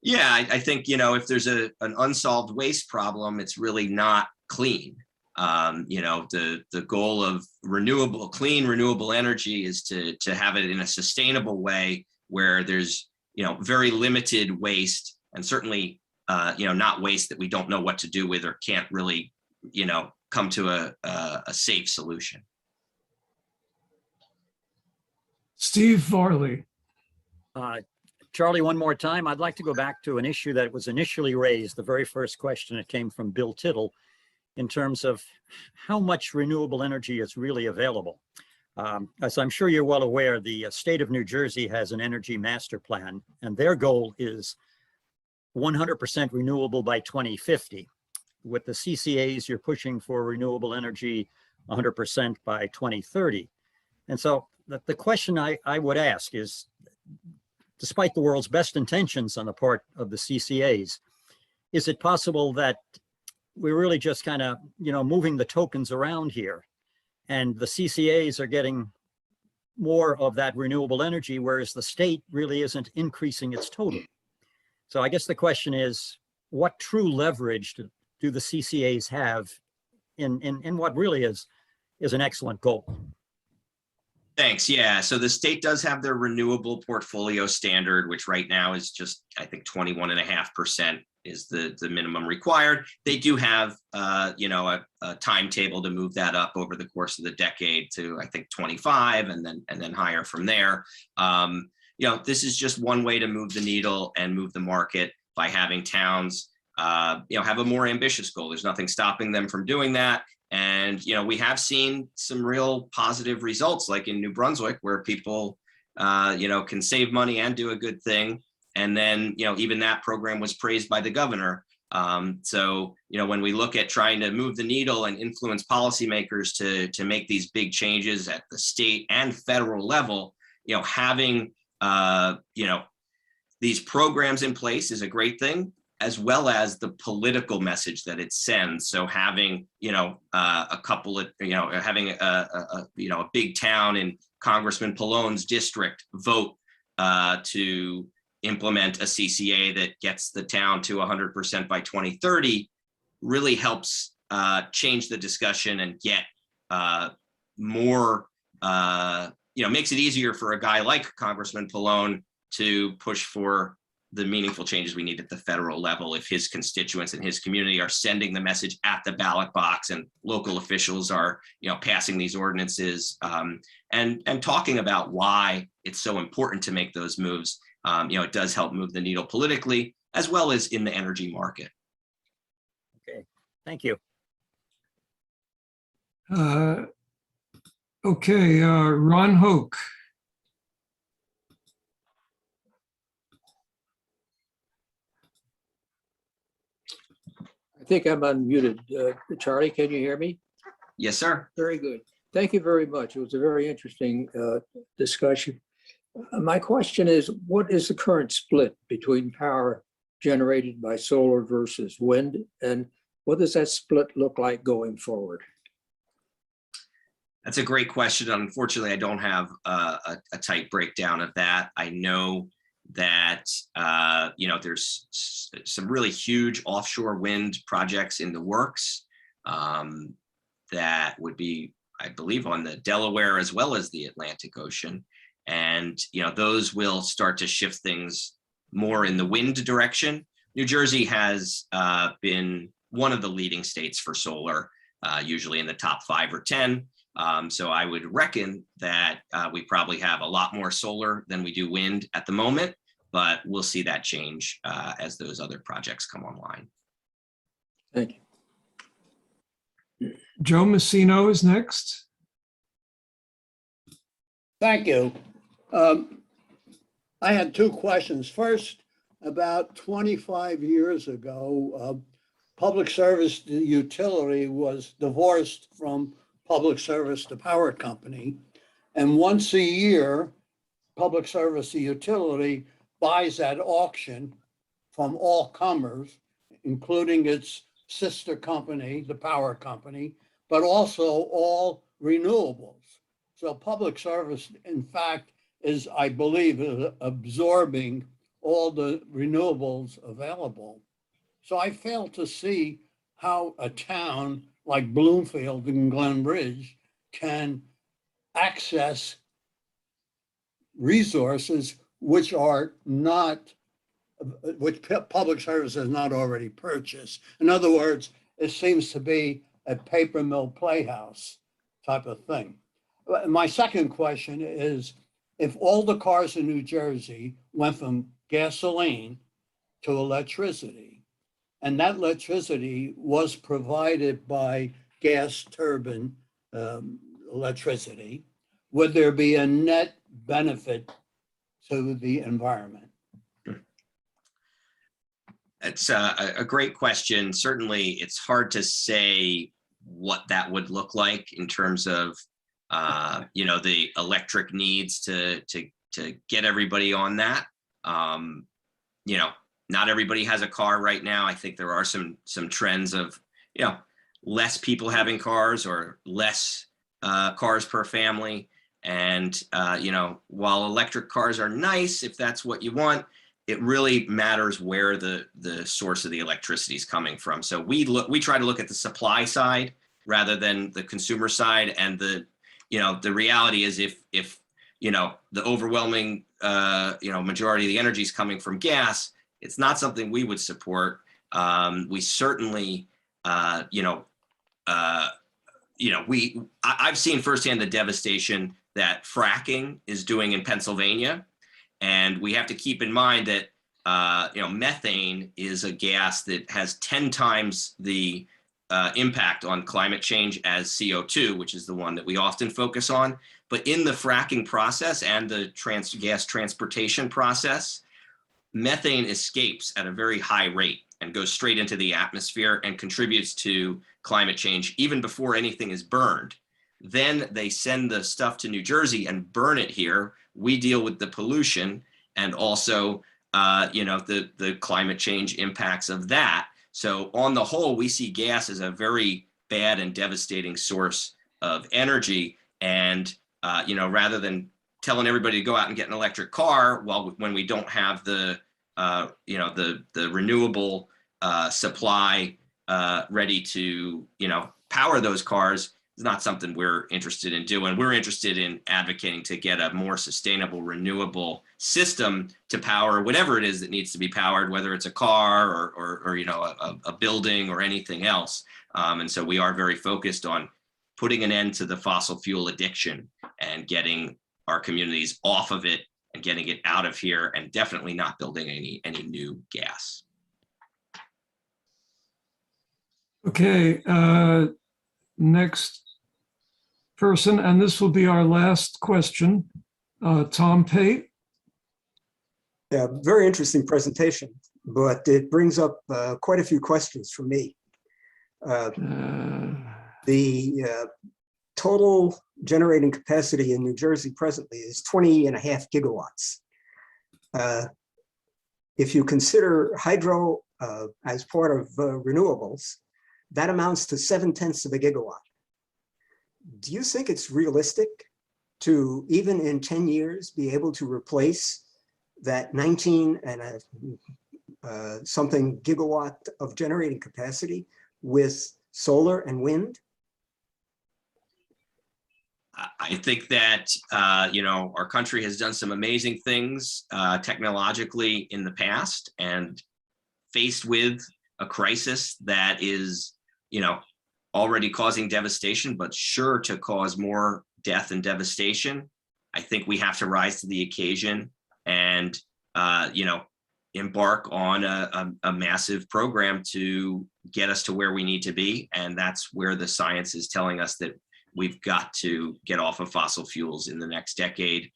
Yeah, I think, if there's an unsolved waste problem, it's really not clean. The goal of clean renewable energy is to have it in a sustainable way where there's, very limited waste, and certainly, not waste that we don't know what to do with or can't really, come to a safe solution.
Steve Varley.
Charlie, one more time, I'd like to go back to an issue that was initially raised, the very first question. It came from Bill Tittle, in terms of how much renewable energy is really available. As I'm sure you're well aware, the state of New Jersey has an energy master plan, and their goal is 100% renewable by 2050. With the CCAs, you're pushing for renewable energy 100% by 2030. And so the question I would ask is, despite the world's best intentions on the part of the CCAs, is it possible that we're really just kind of, moving the tokens around here, and the CCAs are getting more of that renewable energy, whereas the state really isn't increasing its total? So I guess the question is, what true leverage do the CCAs have in what really is an excellent goal?
Thanks. Yeah. So the state does have their renewable portfolio standard, which right now is just, I think, 21.5% is the minimum required. They do have, a timetable to move that up over the course of the decade to, I think, 25, and then higher from there. This is just one way to move the needle and move the market by having towns, have a more ambitious goal. There's nothing stopping them from doing that. And, we have seen some real positive results, like in New Brunswick, where people, can save money and do a good thing. And then, even that program was praised by the governor. So, when we look at trying to move the needle and influence policymakers to make these big changes at the state and federal level, having, these programs in place is a great thing, as well as the political message that it sends. So having, a couple of, having a big town in Congressman Pallone's district vote to implement a CCA that gets the town to 100% by 2030 really helps change the discussion and get more, makes it easier for a guy like Congressman Pallone to push for the meaningful changes we need at the federal level if his constituents and his community are sending the message at the ballot box, and local officials are, passing these ordinances and talking about why it's so important to make those moves. It does help move the needle politically as well as in the energy market.
Okay, thank you.
Ron Hoke.
I think I'm unmuted. Charlie, can you hear me?
Yes, sir.
Very good. Thank you very much. It was a very interesting discussion. My question is, what is the current split between power generated by solar versus wind? And what does that split look like going forward?
That's a great question. Unfortunately, I don't have a tight breakdown of that. I know that, there's some really huge offshore wind projects in the works that would be, I believe, on the Delaware as well as the Atlantic Ocean. And, those will start to shift things more in the wind direction. New Jersey has been one of the leading states for solar, usually in the top 5 or 10. So I would reckon that we probably have a lot more solar than we do wind at the moment, but we'll see that change as those other projects come online.
Thank you.
Joe Messino is next.
Thank you. I had 2 questions. First, about 25 years ago, public service utility was divorced from public service to power company. And once a year, public service utility buys at auction from all comers, including its sister company, the power company, but also all renewables. So public service, in fact, is, I believe, absorbing all the renewables available. So I fail to see how a town like Bloomfield and Glen Ridge can access resources which are not, which public service has not already purchased. In other words, it seems to be a paper mill playhouse type of thing. My second question is, if all the cars in New Jersey went from gasoline to electricity, and that electricity was provided by gas turbine electricity, would there be a net benefit to the environment?
It's a great question. Certainly, it's hard to say what that would look like in terms of the electric needs to get everybody on that. Not everybody has a car right now. I think there are some trends of less people having cars or less cars per family. And while electric cars are nice, if that's what you want, it really matters where the source of the electricity is coming from. So we try to look at the supply side rather than the consumer side. And the reality is if the overwhelming majority of the energy is coming from gas, it's not something we would support. We certainly I've seen firsthand the devastation that fracking is doing in Pennsylvania. And we have to keep in mind that, methane is a gas that has 10 times the impact on climate change as CO2, which is the one that we often focus on. But in the fracking process and the gas transportation process, methane escapes at a very high rate and goes straight into the atmosphere and contributes to climate change even before anything is burned. Then they send the stuff to New Jersey and burn it here. We deal with the pollution and also, the climate change impacts of that. So on the whole, we see gas as a very bad and devastating source of energy. And, rather than telling everybody to go out and get an electric car, when we don't have the renewable supply ready to, power those cars, is not something we're interested in doing. We're interested in advocating to get a more sustainable, renewable system to power whatever it is that needs to be powered, whether it's a car or a building or anything else. And so we are very focused on putting an end to the fossil fuel addiction and getting our communities off of it and getting it out of here, and definitely not building any new gas.
Okay, next person, and this will be our last question, Tom Pate.
Yeah, very interesting presentation, but it brings up quite a few questions for me. The total generating capacity in New Jersey presently is 20.5 gigawatts. If you consider hydro as part of renewables, that amounts to 0.7 of a gigawatt. Do you think it's realistic to, even in 10 years, be able to replace that 19 and something gigawatt of generating capacity with solar and wind?
I think that, our country has done some amazing things technologically in the past. And faced with a crisis that is, already causing devastation, but sure to cause more death and devastation, I think we have to rise to the occasion and, embark on a massive program to get us to where we need to be. And that's where the science is telling us that we've got to get off of fossil fuels in the next decade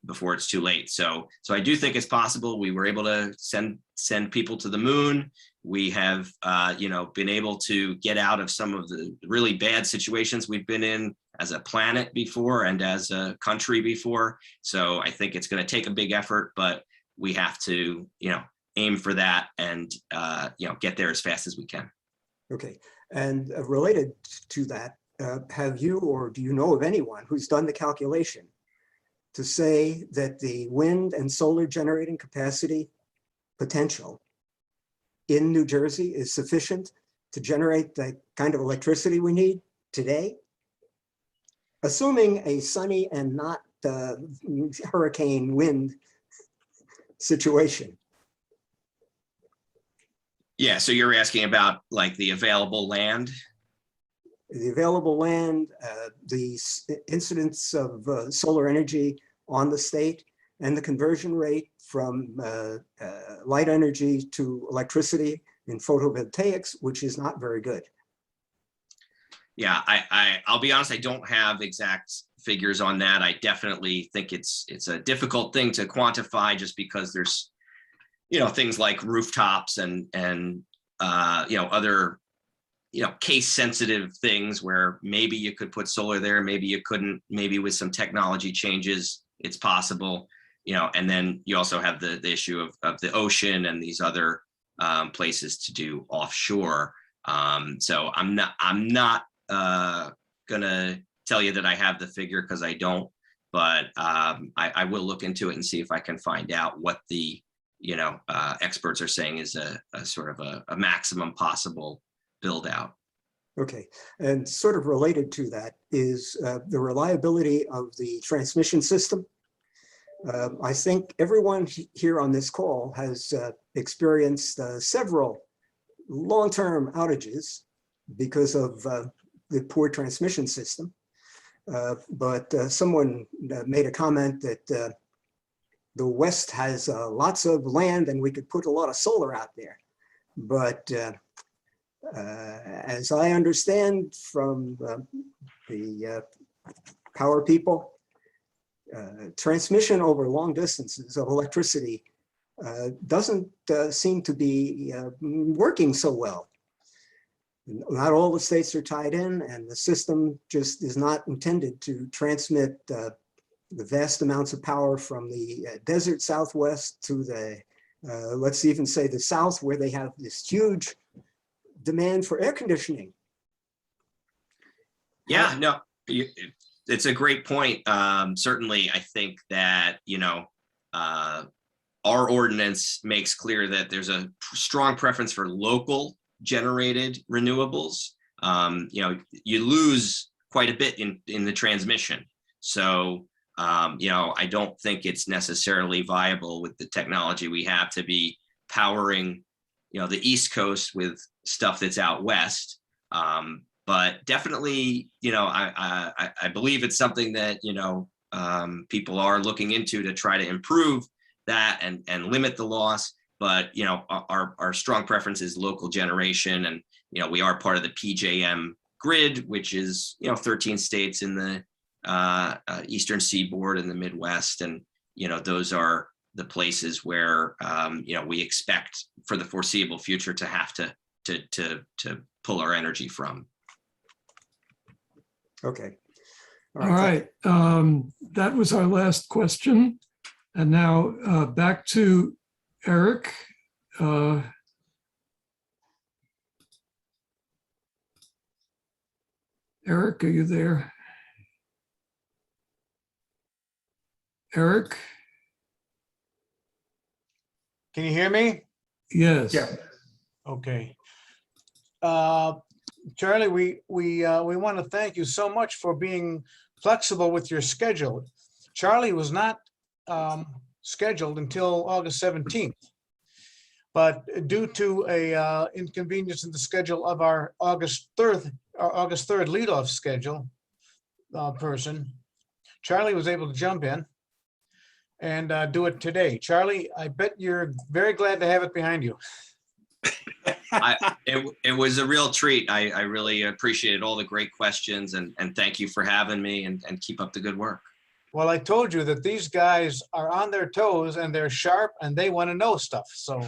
before it's too late. So I do think it's possible. We were able to send people to the moon. We have, been able to get out of some of the really bad situations we've been in as a planet before and as a country before. So I think it's going to take a big effort, but we have to, aim for that and, get there as fast as we can.
Okay, and related to that, have you or do you know of anyone who's done the calculation to say that the wind and solar generating capacity potential in New Jersey is sufficient to generate the kind of electricity we need today? Assuming a sunny and not hurricane wind situation.
Yeah, so you're asking about like the available land?
The available land, the incidence of solar energy on the state, and the conversion rate from light energy to electricity in photovoltaics, which is not very good.
Yeah, I'll be honest, I don't have exact figures on that. I definitely think it's a difficult thing to quantify just because there's, things like rooftops and other, case sensitive things where maybe you could put solar there, maybe you couldn't, maybe with some technology changes, it's possible, and then you also have the issue of the ocean and these other places to do offshore. So I'm not gonna tell you that I have the figure because I don't, but I will look into it and see if I can find out what the experts are saying is a sort of a maximum possible build out.
Okay, and sort of related to that is the reliability of the transmission system. I think everyone here on this call has experienced several long-term outages because of the poor transmission system. But someone made a comment that the West has lots of land and we could put a lot of solar out there. But as I understand from the power people, transmission over long distances of electricity doesn't seem to be working so well. Not all the states are tied in, and the system just is not intended to transmit the vast amounts of power from the desert Southwest to the, let's even say the South, where they have this huge demand for air conditioning.
Yeah, no, it's a great point. Certainly, I think that, our ordinance makes clear that there's a strong preference for local generated renewables. You lose quite a bit in the transmission. So, I don't think it's necessarily viable with the technology we have to be powering, the East Coast with stuff that's out West. But definitely, I believe it's something that, people are looking into to try to improve that and limit the loss. But, our strong preference is local generation. And, we are part of the PJM grid, which is, 13 states in the Eastern Seaboard and the Midwest. And, those are the places where, we expect for the foreseeable future to have to pull our energy from.
Okay.
All right. That was our last question. And now back to Eric. Eric, are you there? Eric?
Can you hear me?
Yes.
Yeah. Okay. Charlie, we want to thank you so much for being flexible with your schedule. Charlie was not scheduled until August 17th.
But due to a inconvenience in the schedule of our August 3rd leadoff schedule person, Charlie was able to jump in and do it today. Charlie, I bet you're very glad to have it behind you.
It was a real treat. I really appreciated all the great questions and thank you for having me and keep up the good work.
Well, I told you that these guys are on their toes and they're sharp and they want to know stuff. So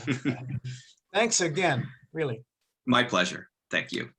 thanks again, really.
My pleasure. Thank you.